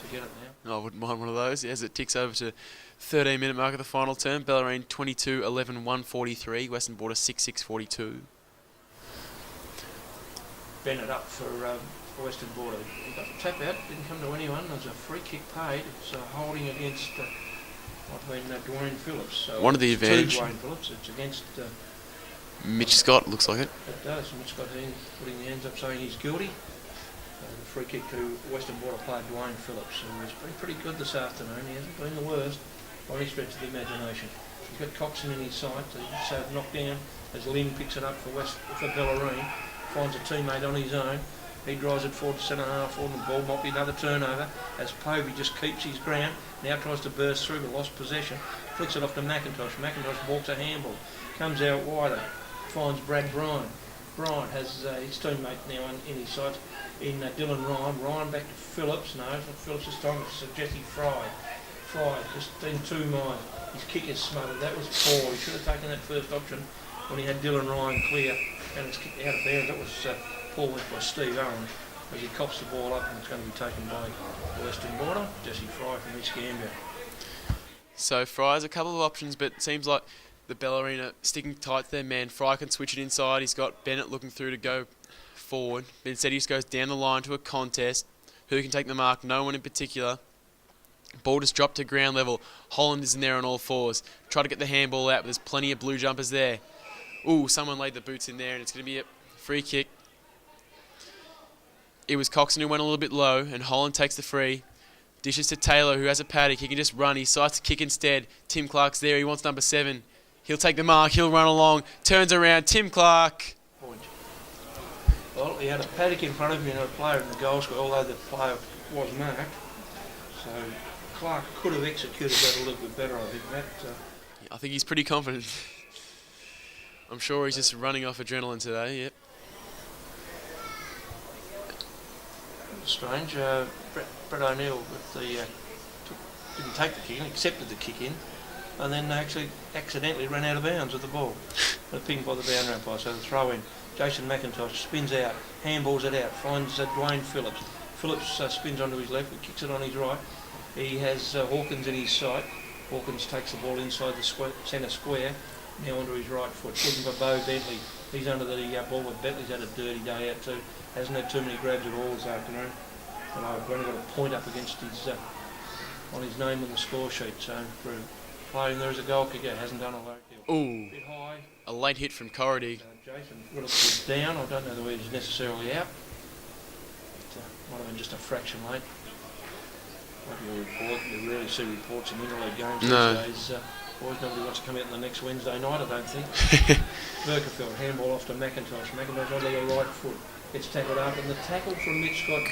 to get it now. I wouldn't mind one of those. As it ticks over to 13-minute mark of the final term. Bellarine 22-11-143. Western Border 6-6-42. Bennett up for Western Border. He got the tap out, didn't come to anyone. There's a free kick paid. It's holding against Dwayne Phillips. So one of the it's to advantage. Dwayne Phillips. It's against Mitch Scott, looks like it. It does. Mitch Scott putting the hands up saying he's guilty. The free kick to Western Border player Dwayne Phillips, who has been pretty good this afternoon. He hasn't been the worst by any stretch of the imagination. He's got Coxon in his sight, so knocked down as Lynn picks it up for Bellarine. Finds a teammate on his own. He drives it forward to centre half forward, and the ball might be another turnover as Povey just keeps his ground. Now tries to burst through, but lost possession. Flicks it off to McIntosh. McIntosh walks a handball. Comes out wider. Finds Brad Bryant. Bryant has his teammate now in his sights in Dylan Ryan. Ryan back to Phillips. No, it's not Phillips this time. It's Jesse Fry. Fry just in 2 minds. His kick is smothered. That was poor. He should have taken that first option when he had Dylan Ryan clear and it's kicked out of bounds. That was poor work by Steve Owen as he cops the ball up and it's going to be taken by the Western Border. Jesse Fry from East Gambia. So Fry has a couple of options, but it seems like the Bellarine sticking tight to their man. Fry can switch it inside. He's got Bennett looking through to go forward. But instead he just goes down the line to a contest. Who can take the mark? No one in particular. Ball just dropped to ground level. Holland is in there on all fours. Try to get the handball out, but there's plenty of blue jumpers there. Ooh, someone laid the boots in there, and it's going to be a free kick. It was Coxon who went a little bit low, and Holland takes the free. Dishes to Taylor, who has a paddock. He can just run. He decides to kick instead. Tim Clark's there. He wants number 7. He'll take the mark. He'll run along. Turns around. Tim Clark. Point. Well, he had a paddock in front of him and a player in the goal square, although the player was marked. So Clark could have executed that a little bit better, I think, Matt. I think he's pretty confident. I'm sure he's just running off adrenaline today. Yep. Strange. Brett O'Neill with didn't take the kick in, accepted the kick in, and then actually accidentally ran out of bounds with the ball. Pinged by the boundary umpire, so the throw in. Jason McIntosh spins out, handballs it out, finds Dwayne Phillips. Phillips spins onto his left, kicks it on his right. He has Hawkins in his sight. Hawkins takes the ball inside the centre square, now onto his right foot. Looking for Bo Bentley. He's under the ball, but Bentley's had a dirty day out too. Hasn't had too many grabs at all this afternoon. And I've only got a point up against his on his name on the score sheet. So for playing there as a goal kicker, hasn't done a lot. Ooh, A bit high. a late hit from Corrady. Jason Willis is down. I don't know whether he's necessarily out. But, might have been just a fraction late. Maybe a report. You rarely see reports in interleague games these days. Boys, nobody wants to come out on the next Wednesday night, I don't think. Berkerfield, handball off to McIntosh. McIntosh onto the right foot. Gets tackled up, and the tackle from Mitch Scott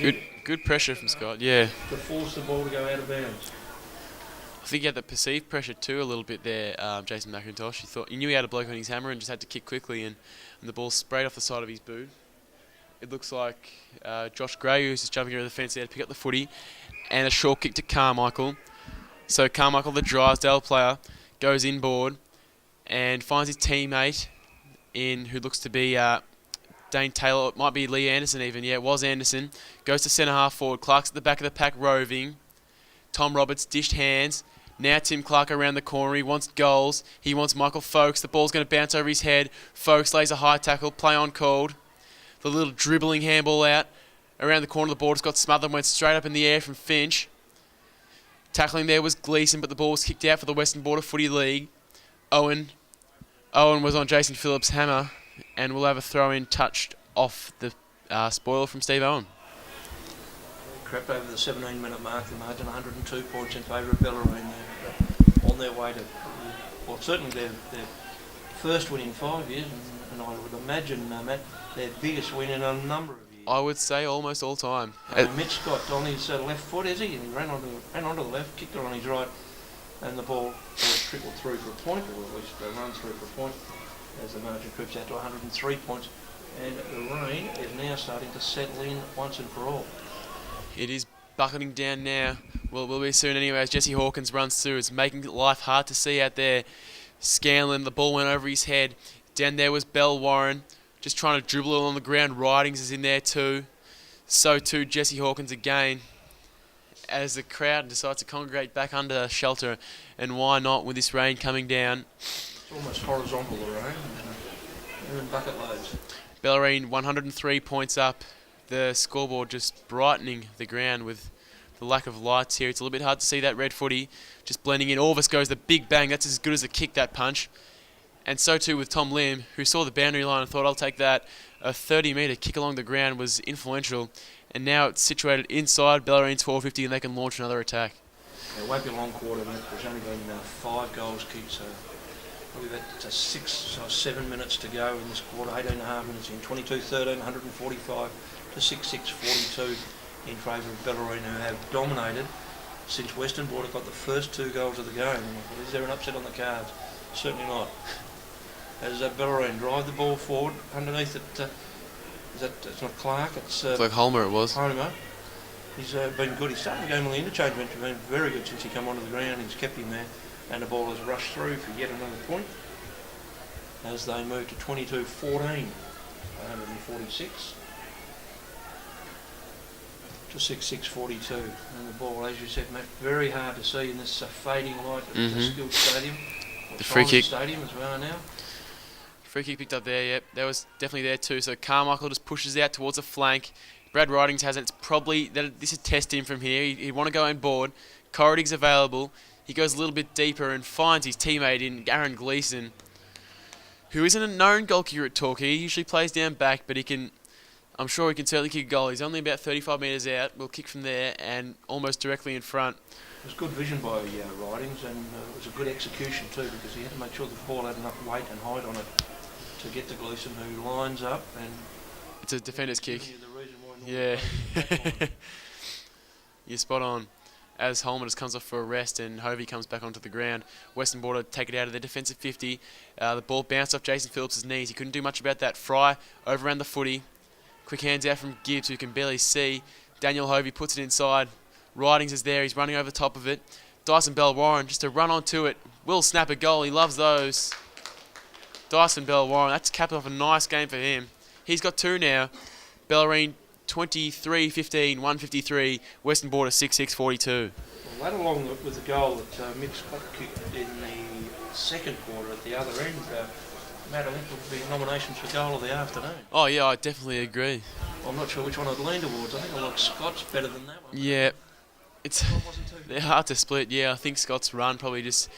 Good pressure from Scott, yeah. to force the ball to go out of bounds. I think he had the perceived pressure too a little bit there, Jason McIntosh. He knew he had a bloke on his hammer and just had to kick quickly, and the ball sprayed off the side of his boot. It looks like Josh Gray, who's just jumping over the fence there to pick up the footy, and a short kick to Carmichael. So Carmichael, the Drysdale player, goes inboard and finds his teammate in who looks to be Dane Taylor. It might be Lee Anderson even. Yeah, it was Anderson. Goes to centre half forward. Clark's at the back of the pack roving. Tom Roberts dished hands. Now Tim Clark around the corner. He wants goals. He wants Michael Folkes. The ball's going to bounce over his head. Folkes lays a high tackle. Play on called. The little dribbling handball out. Around the corner of the ball. It's got smothered and went straight up in the air from Finch. Tackling there was Gleeson, but the ball was kicked out for the Western Border Footy League. Owen was on Jason Phillips' hammer, and we'll have a throw-in touched off the spoiler from Steve Owen. Crept over the 17-minute mark, the margin 102 points in favour of Bellarine. They're on their way to, well, certainly their first win in 5 years, and I would imagine, Matt, their biggest win in a number of years. I would say almost all time. Mitch Scott on his left foot, is he? And he ran onto the left, kicked it on his right, and the ball trickled through for a point, or at least run through for a point, as the margin creeps out to 103 points. And the rain is now starting to settle in once and for all. It is buckling down now. Well, will be soon anyway as Jesse Hawkins runs through. It's making life hard to see out there. Scanlon, the ball went over his head. Down there was Bell Warren, just trying to dribble along the ground. Ridings is in there too. So too Jesse Hawkins again, as the crowd decides to congregate back under shelter. And why not with this rain coming down? It's almost horizontal, the rain. They're in bucket loads. Bellarine 103 points up. The scoreboard just brightening the ground with the lack of lights here. It's a little bit hard to see that red footy just blending in. Orvis goes the big bang. That's as good as a kick, that punch. And so too with Tom Lim, who saw the boundary line and thought, I'll take that. A 30-metre kick along the ground was influential. And now it's situated inside Bellarine's 450 and they can launch another attack. It won't be a long quarter, mate. There's only been 5 goals kicked, so probably about 6 or 7 minutes to go in this quarter. 18.5 minutes in. 22-13, 145 to 6-6-42 in favour of Bellarine, who have dominated since Western Border got the first 2 goals of the game. Is there an upset on the cards? Certainly not. As Bellarine drive the ball forward underneath it. It's not Clark, it's like Holmer it was. Homer. He's been good. He's started the game on the interchange bench. He's been very good since he came onto the ground. He's kept him there. And the ball has rushed through for yet another point. As they move to 22-14, 146 to 6-6-42. And the ball, as you said, Matt, very hard to see in this fading light at the Skilled Stadium. The free kick. Stadium as well now. Free kick picked up there, yep. That was definitely there too. So Carmichael just pushes out towards the flank. Brad Ridings has it. It's probably, this is testing from here. He'd want to go on board. Corridig's available. He goes a little bit deeper and finds his teammate in Aaron Gleeson, who isn't a known goal kicker at Torquay. He usually plays down back, but I'm sure he can certainly kick a goal. He's only about 35 metres out. We'll kick from there and almost directly in front. It was good vision by Ridings, and it was a good execution too, because he had to make sure the ball had enough weight and height on it to get to Gleeson, who lines up and... It's a defender's kick. Yeah. You're spot on. As Holman just comes off for a rest and Hovey comes back onto the ground, Western Border take it out of their defensive 50. The ball bounced off Jason Phillips' knees. He couldn't do much about that. Fry overran the footy. Quick hands out from Gibbs, who can barely see. Daniel Hovey puts it inside. Ridings is there. He's running over the top of it. Dyson Bell Warren just to run onto it. Will snap a goal. He loves those. Dyson Bell Warren. That's capped off a nice game for him. He's got 2 now. Bellarine 23-15, 153. Western Border 6-6-42. Well, that along with the goal that Mick Scott kicked in the second quarter at the other end, Matt, I think would be nominations for goal of the afternoon. Oh yeah, I definitely agree. I'm not sure which one I'd lean towards. I think I like Scott's better than that one. Yeah, they're hard to split. Yeah, I think Scott's run probably just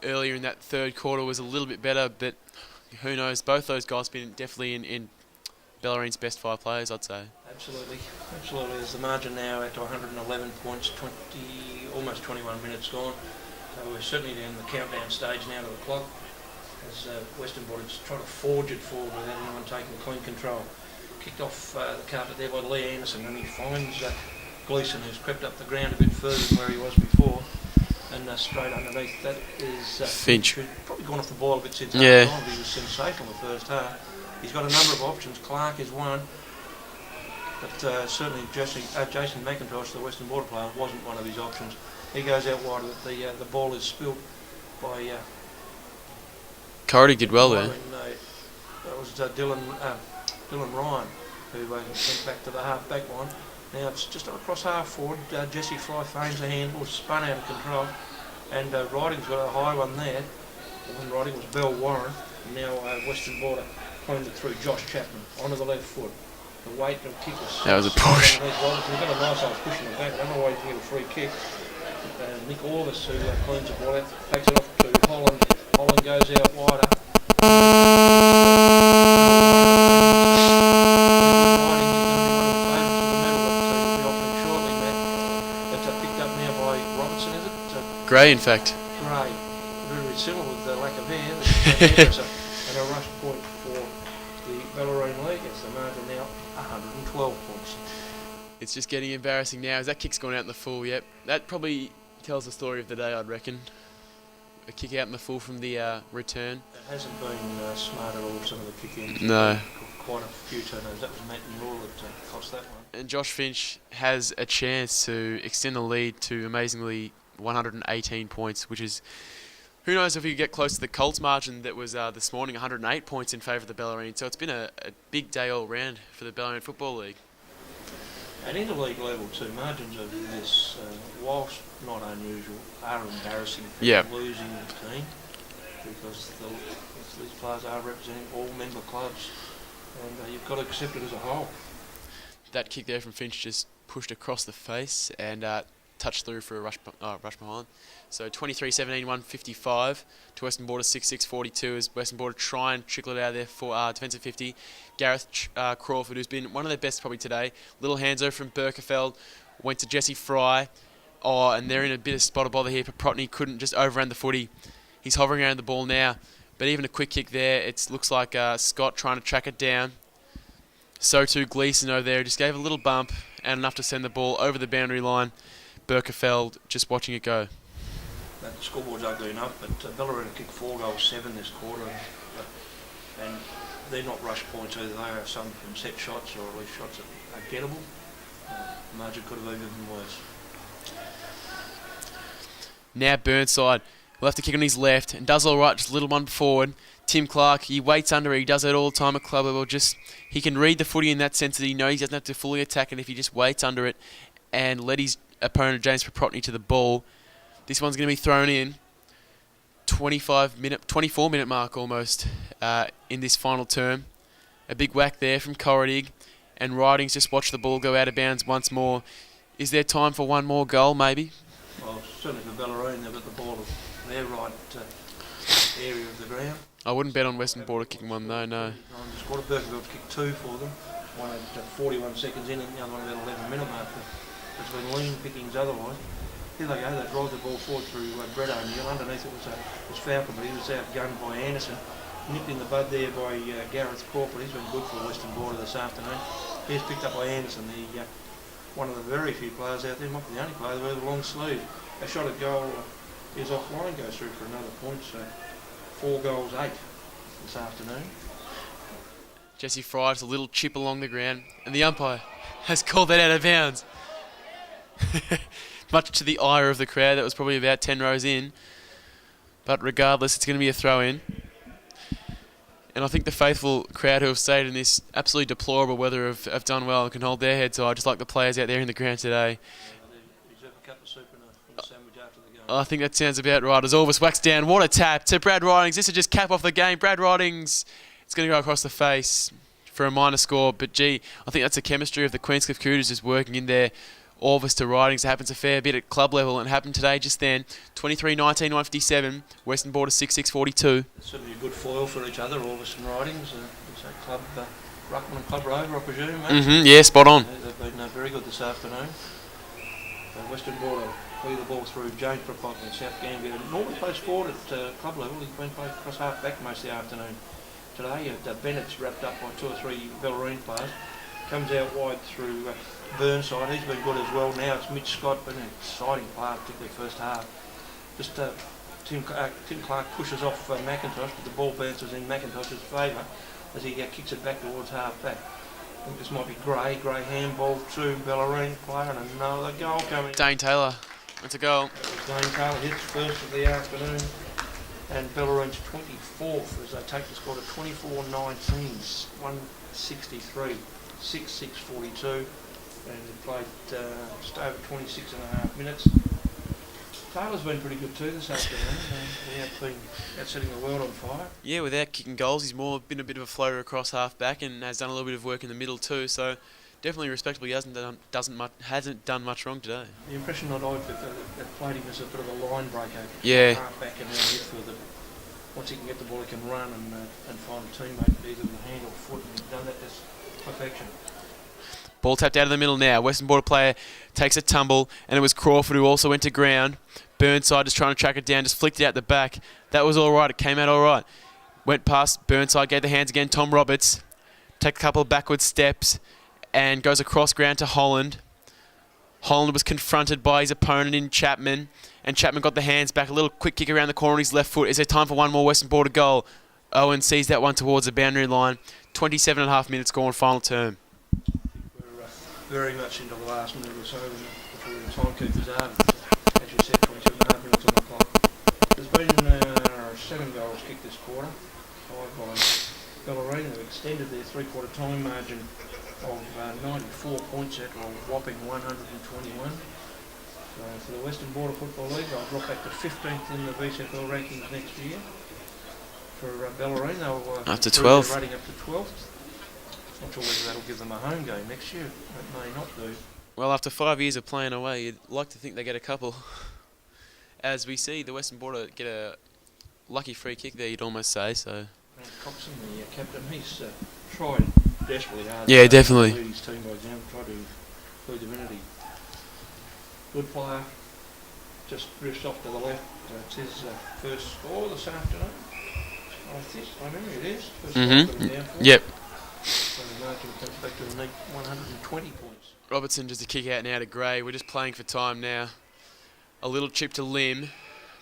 earlier in that third quarter was a little bit better, but who knows? Both those guys been definitely in Bellarine's best 5 players, I'd say. Absolutely. There's the margin now at 111 points, almost 21 minutes gone. So we're certainly down the countdown stage now to the clock, as Western Border just try to forge it forward without anyone taking clean control. Kicked off the carpet there by Lee Anderson, and he finds Gleeson, who's crept up the ground a bit further than where he was before. And straight underneath that is Finch. Who's probably gone off the ball a bit since yeah. half time. He was sensational the first half. He's got a number of options. Clark is one, but certainly Jason McIntosh, the Western Border player, wasn't one of his options. He goes out wide. The ball is spilled by... Corridig did well there. That was Dylan Ryan, who went back to the half-back line. Now it's just across half forward. Jesse Fly feigns a handball, spun out of control, and Riding's got a high one there. The one riding was Bell Warren. And now Western Border cleaned it through Josh Chapman onto the left foot. The weight of kick was... That was a push. He's got a nice old push in the back. I don't know why he can get a free kick. Nick Orvis, who cleans the ball out, takes it off to Holland. Holland goes out wider. Gray, in fact. Gray. Very similar with the lack of hair. And a rush point for the Bellarine League. It's the margin now 112 points. It's just getting embarrassing now as that kick's gone out in the full. Yep, that probably tells the story of the day, I'd reckon. A kick out in the full from the return. It hasn't been smart at all, some of the kick-ins. No. Quite a few turnovers. That was Matt and Law that cost that one. And Josh Finch has a chance to extend the lead to amazingly 118 points, which is, who knows if he could get close to the Colts margin that was this morning, 108 points in favour of the Bellarine. So it's been a big day all round for the Bellarine Football League. At interleague level too, margins of this, whilst not unusual, are embarrassing for Yep. a losing team, because these players are representing all member clubs, and you've got to accept it as a whole. That kick there from Finch just pushed across the face and touched through for a rush behind. So 23-17, 155 to Western Border 6-6-42 as Western Border try and trickle it out of there for defensive 50. Gareth Crawford, who's been one of their best probably today. Little hands over from Berkefeld, went to Jesse Fry. Oh, and they're in a bit of spot of bother here. Paprotny couldn't just overrun the footy. He's hovering around the ball now. But even a quick kick there, it looks like Scott trying to track it down. So too Gleeson over there just gave a little bump and enough to send the ball over the boundary line. Berkefeld just watching it go. The scoreboard's ugly enough, but Bellarine kicked 4 goals, 7 this quarter, and they're not rush points either. They are some from set shots, or at least shots that are gettable. Margin could have even been worse. Now Burnside will have to kick on his left and does all right, just a little one forward. Tim Clark, he waits under it. He does it all the time at club level. He can read the footy in that sense that he knows he doesn't have to fully attack it if he just waits under it and let his opponent James Paprotny to the ball. This one's going to be thrown in 24-minute mark almost in this final term. A big whack there from Corridig, and Ridings just watch the ball go out of bounds once more. Is there time for one more goal maybe? Well, certainly for Bellarine, they've got the ball of their right area of the ground. I wouldn't bet on Western Border kicking one though, no. The squad of Berkeville kicked 2 for them. One at 41 seconds in and the other one at 11-minute mark. It's been lean pickings otherwise. Here they go, they drive the ball forward through Brett O'Neill. Underneath it was Falcon, but he was outgunned by Anderson. Nipped in the bud there by Gareth Crawford. He's been good for Western Border this afternoon. He's picked up by Anderson, one of the very few players out there, might be the only player with a long sleeve. A shot at goal is offline, goes through for another point, so 4 goals, 8 this afternoon. Jesse Fry just a little chip along the ground, and the umpire has called that out of bounds. Much to the ire of the crowd, that was probably about 10 rows in. But regardless, it's going to be a throw-in. And I think the faithful crowd who have stayed in this absolutely deplorable weather have done well and can hold their heads high, just like the players out there in the ground today. They deserve a cup of soup and a sandwich after the game. I think that sounds about right. As Orvis whacks down, what a tap to Brad Ridings. This will just cap off the game. Brad Ridings, it's going to go across the face for a minor score. But gee, I think that's the chemistry of the Queenscliff Cougars just working in there. Orvis to Ridings. It happens a fair bit at club level, and it happened today just then. 23-19, 157. Western Border 6-6-42. It's certainly a good foil for each other, Orvis and Ridings. It's a club, Ruckman and Club Rover, I presume, mate? Yeah, spot on. They've been very good this afternoon. Western Border clear the ball through James Propot and South Gambia. Normally plays forward at club level. He's been played across half back most of the afternoon. Today, Bennett's wrapped up by 2 or 3 Bellarine players. Comes out wide through Burnside. He's been good as well. Now it's Mitch Scott, been an exciting player, particularly first half. Just Tim Clark pushes off McIntosh, but the ball bounces in McIntosh's favour as he kicks it back towards half back. I think this might be Gray handball to Bellarine player, and another goal coming. Dane Taylor. That's a goal. Dane Taylor hits first of the afternoon, and Bellarine's 24th as they take the score to 24-19, 163. 6-6-42, and he played just over 26 and a half minutes. Taylor's been pretty good too this afternoon, without been setting the world on fire. Yeah, without kicking goals, he's been a bit of a floater across half back and has done a little bit of work in the middle too. So definitely respectable. He hasn't done much wrong today. The impression that I've that played him as a bit of a line breaker. Yeah. Half back and now midfield. That once he can get the ball, he can run and find a teammate either with a hand or foot, and he's done that to perfection. Ball tapped out of the middle now. Western Border player takes a tumble, and it was Crawford who also went to ground. Burnside just trying to track it down, just flicked it out the back. That was all right. It came out all right. Went past Burnside, gave the hands again. Tom Roberts takes a couple of backward steps and goes across ground to Holland. Holland was confronted by his opponent in Chapman, and Chapman got the hands back. A little quick kick around the corner on his left foot. Is there time for one more Western Border goal? Owen sees that one towards the boundary line. 27.5 minutes gone, final term. We're very much into the last minute or so before the timekeeper's out. As you said, 22.5 minutes on the clock. There's been 7 goals kicked this quarter, 5 by Bellarine. They've extended their three-quarter time margin of 94 points at a whopping 121. So for the Western Border Football League, they'll drop back to 15th in the VCFL rankings next year. For Bellarine, they'll up to improve 12th. their rating up to 12th. Not sure whether that'll give them a home game next year. It may not do. Well, after 5 years of playing away, you'd like to think they get a couple. As we see, the Western Border get a lucky free kick there, you'd almost say. So. And Coxon, the captain, he's tried desperately hard Yeah, to definitely. lead his team by example, tried to include them in. Good player, just drifts off to the left. It's his first score this afternoon. I remember it is. First score for him down for. Yep. So the margin comes back to a neat 120 points. Robertson just a kick out now to Gray. We're just playing for time now. A little chip to Lim.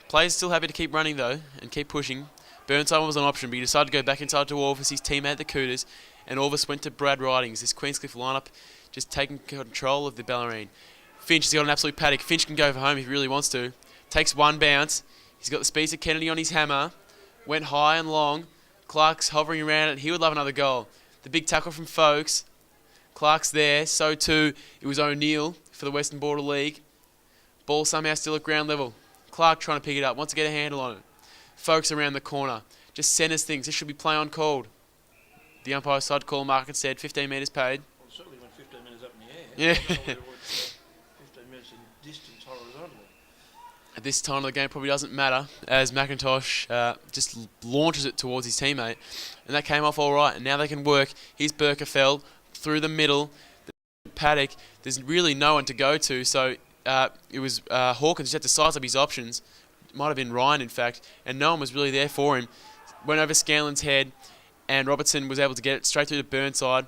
Players still happy to keep running though and keep pushing. Burnside was an option, but he decided to go back inside to Orvis, his teammate the Cooters, and Orvis went to Brad Ridings. This Queenscliff lineup just taking control of the Bellarine. Finch has got an absolute paddock. Finch can go for home if he really wants to. Takes one bounce. He's got the speed of Kennedy on his hammer. Went high and long. Clark's hovering around it. He would love another goal. The big tackle from Folkes. Clark's there. So too, it was O'Neill for the Western Border League. Ball somehow still at ground level. Clark trying to pick it up. Wants to get a handle on it. Folkes around the corner. Just centres things. This should be play on called. The umpire side call mark said 15 metres paid. Well, it certainly went 15 minutes up in the air. Yeah. I don't know whether it was, 15 minutes in distance horizontally. At this time of the game probably doesn't matter as McIntosh just launches it towards his teammate, and that came off all right. And now they can work. Here's Birkerfeld through the middle. The paddock, there's really no one to go to, so it was Hawkins who had to size up his options. Might have been Ryan, in fact, and no one was really there for him. Went over Scanlon's head, and Robertson was able to get it straight through to Burnside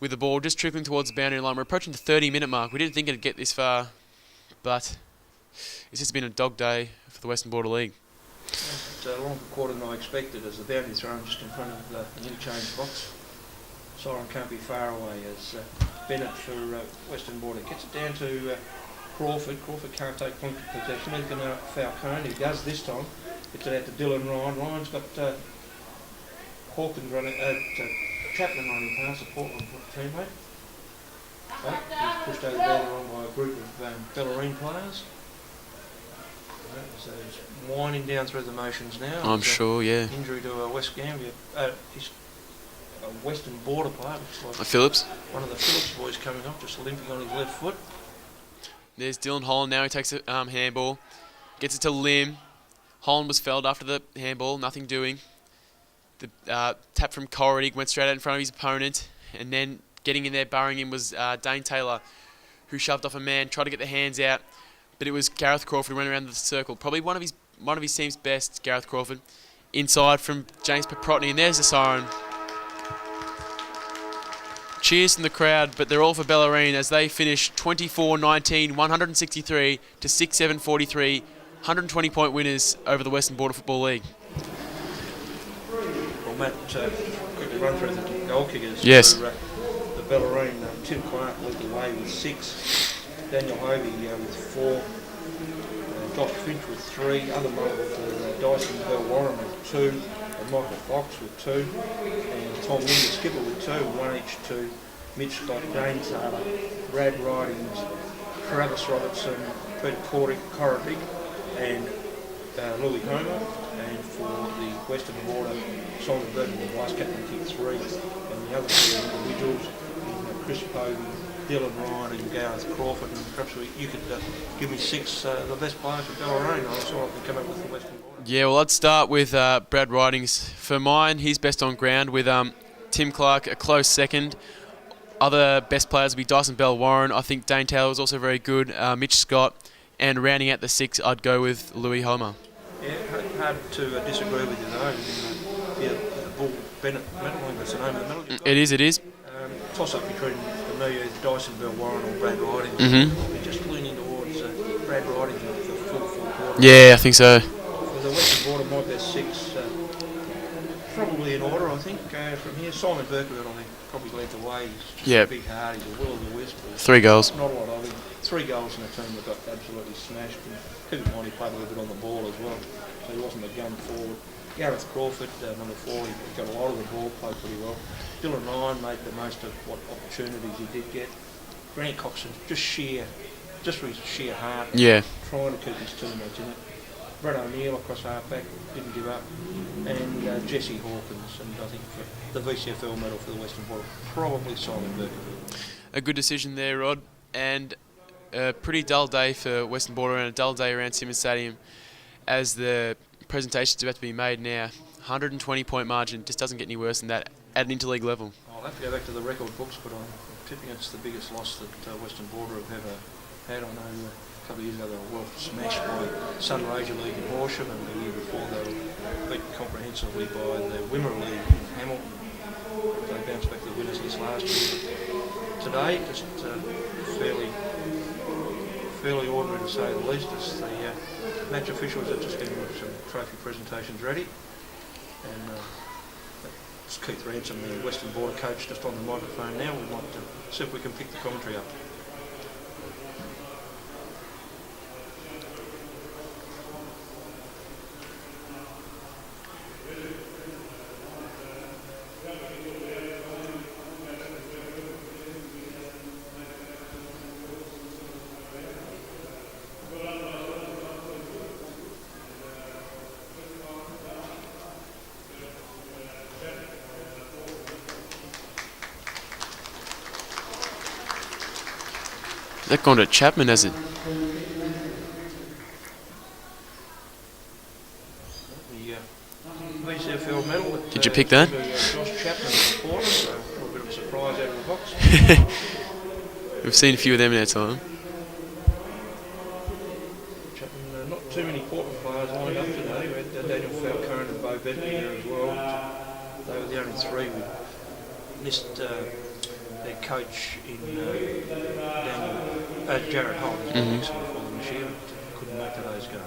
with the ball just trickling towards the boundary line. We're approaching the 30-minute mark. We didn't think it'd get this far, but it's just been a dog day for the Western Border League. It's a longer quarter than I expected as the boundary thrown just in front of the interchange box. Siren can't be far away as Bennett for Western Border gets it down to Crawford. Crawford can't take point of possession. He's going to Falcone. He does this time. Gets it out to Dylan Ryan. Ryan's got Hawkins running, Chapman running past a Portland teammate. But he's pushed over the Bellarine by a group of Bellarine players. So he's winding down through the motions now. I'm sure, yeah. Injury to a West Gambia, he's a Western Border player. Looks like Phillips. one of the Phillips boys coming up, just limping on his left foot. There's Dylan Holland now. He takes a handball. Gets it to Lim. Holland was felled after the handball. Nothing doing. The tap from Corridig went straight out in front of his opponent. And then getting in there, burrowing him, was Dane Taylor, who shoved off a man, tried to get the hands out. But it was Gareth Crawford who went around the circle. Probably one of his team's best, Gareth Crawford. Inside from James Paprotny. And there's the siren. Cheers from the crowd, but they're all for Bellarine as they finish 24-19, 163 to 6-7-43, 120-point winners over the Western Border Football League. Well, Matt, quickly run through the goal kickers. Yes. For, the Bellarine, Tim Clark led the way with 6, Daniel Hovey with 4, Josh Finch with 3, other multiples Dyson Bell Warren with 2, and Michael Fox with 2, and Tom Lind, the skipper, with 2, 1 each to Mitch Scott, Dane Taylor, Brad Ridings, Travis Robertson, Peter Corridig, and Louis Homer. And for the Western Border, Simon Burton, the vice captain, kicked 3, and the other 2 individuals, Chris Povey, Dylan Ryan and Gareth Crawford, and perhaps you could give me 6 the best players for Bellarine. I saw I could come up with the Western Border. Yeah, well, I'd start with Brad Ridings. For mine, he's best on ground with Tim Clark a close second. Other best players would be Dyson Bell Warren. I think Dane Taylor was also very good. Mitch Scott. And rounding out the 6, I'd go with Louis Homer. Yeah, hard to disagree with you though. The Bull Bennett medal, I think that's the name of the medal. It is. Toss up between for me Dyson Bell Warren or Brad Ridings. We're just leaning towards Brad Ridings for full quarter. Yeah, I think so. For the Western Border, my best 6, probably in order, I think. From here, Simon Berkowitz, I think. probably led the way. He's just Yeah. a big heart. He's a will of the wisp. 3 goals. Not a lot of him. 3 goals in a team that got absolutely smashed. And keep in mind he played a little bit on the ball as well, so he wasn't a gun forward. Gareth Crawford, number 4, he got a lot of the ball, played pretty well. Dylan Ryan made the most of what opportunities he did get. Grant Coxon, just for his sheer heart, Yeah. trying to keep his teammates in it. Brett O'Neill across halfback, didn't give up. And Jesse Hawkins, and I think for the VCFL medal for the Western Border, probably Simon Burke. A good decision there, Rod. And a pretty dull day for Western Border and a dull day around Simmons Stadium as the presentation's about to be made now. 120-point margin, just doesn't get any worse than that at an interleague level. I'll have to go back to the record books, but I'm tipping it's the biggest loss that Western Border have ever had. I know a couple of years ago they were well smashed by Sunraysia League in Horsham, and the year before they were beaten comprehensively by the Wimmera League in Hamilton. They bounced back to the winners list last year. Today, just fairly ordinary to say the least, as the match officials are just getting some trophy presentations ready. And it's Keith Ransom, the Western Border coach, just on the microphone now. We might see if we can pick the commentary up. That gone to Chapman, has it? The VCFL medal. Did you pick that? Josh Chapman report, so a little bit of a surprise out of the box. We've seen a few of them in our time. Chapman, not too many Portland players lined up today. We had Daniel Falcone and Bo Bentley there as well. They were the only 3. We missed their coach in Jared Holt. He's been excellent for them this year, but couldn't make today's go.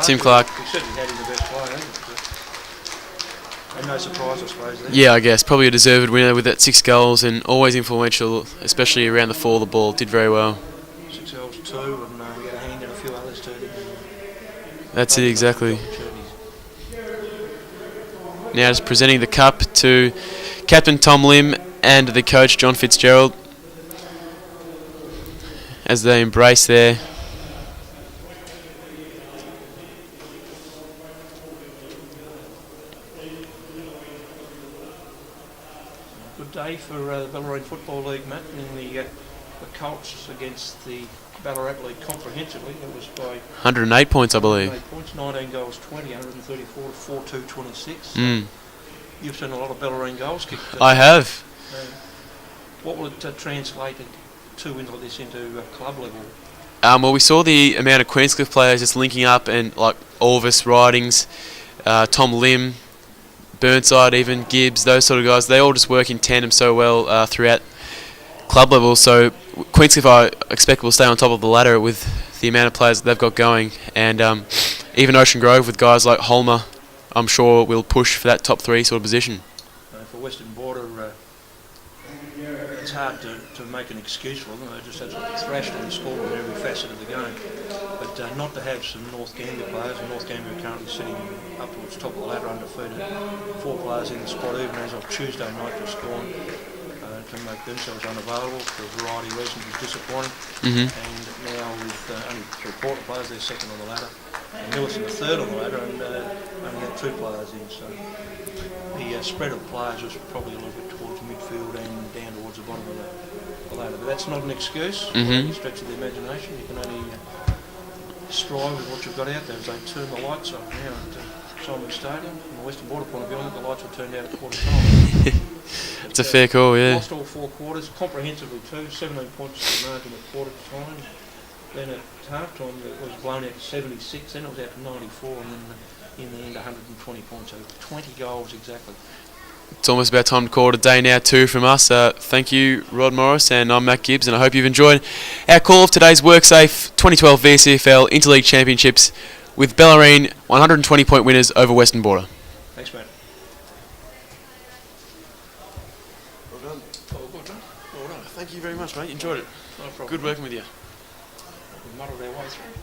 Tim Clark. We certainly had him the best player, and no surprise, I suppose, there. Yeah, I guess. Probably a deserved winner with that 6 goals and always influential, especially around the fall of the ball. Did very well. 6 goals, 2, and got a hand in a few others too. That's it, exactly. Now just presenting the cup to Captain Tom Lim and the coach John Fitzgerald as they embrace there. Good day for the Ballarat Football League, Matt, in the Colts against the Ballarat League comprehensively. It was by 108 points, I believe. 8 points, 19 goals, 20, 134 to 4-2, 26. You've seen a lot of Ballarat goals kicked. I have. What will it translate 2 wins like this into club level? Well, we saw the amount of Queenscliff players just linking up, and like Orvis, Ridings, Tom Lim, Burnside, even Gibbs, those sort of guys, they all just work in tandem so well throughout club level. So Queenscliff, I expect, will stay on top of the ladder with the amount of players that they've got going, and even Ocean Grove with guys like Holmer, I'm sure will push for that top 3 sort of position. For Western Border, it's hard to make an excuse for them. They just absolutely thrashed on the score in every facet of the game. But not to have some North Gambier players, and North Gambier are currently sitting up towards the top of the ladder undefeated. 4 players in the squad, even as of Tuesday night, just gone, to make themselves unavailable for a variety of reasons is disappointing. And now with only 3 Portland players, they're second on the ladder. And Millicent are third on the ladder, and only had 2 players in. So the spread of players was probably a little bit towards midfield and down towards the bottom of the ladder. But that's not an excuse. Any stretch of the imagination. You can only strive with what you've got out there. As they turn the lights on now at Simon Stadium, from the Western Border point of view, I think the lights were turned out at quarter time. It's a fair call, yeah. Lost all 4 quarters, comprehensively too. 17 points to the margin at quarter time. Then at half time it was blown out to 76, then it was out to 94, and then in the end 120 points, so 20 goals exactly. It's almost about time to call it a day now too from us. Thank you, Rod Morris, and I'm Matt Gibbs, and I hope you've enjoyed our call of today's WorkSafe 2012 VCFL Interleague Championships with Bellarine 120-point winners over Western Border. Thanks, mate. Well done. Oh, good, mate. Well done. Thank you very much, mate. Enjoyed it. No problem. Good working with you. We muddled our way through.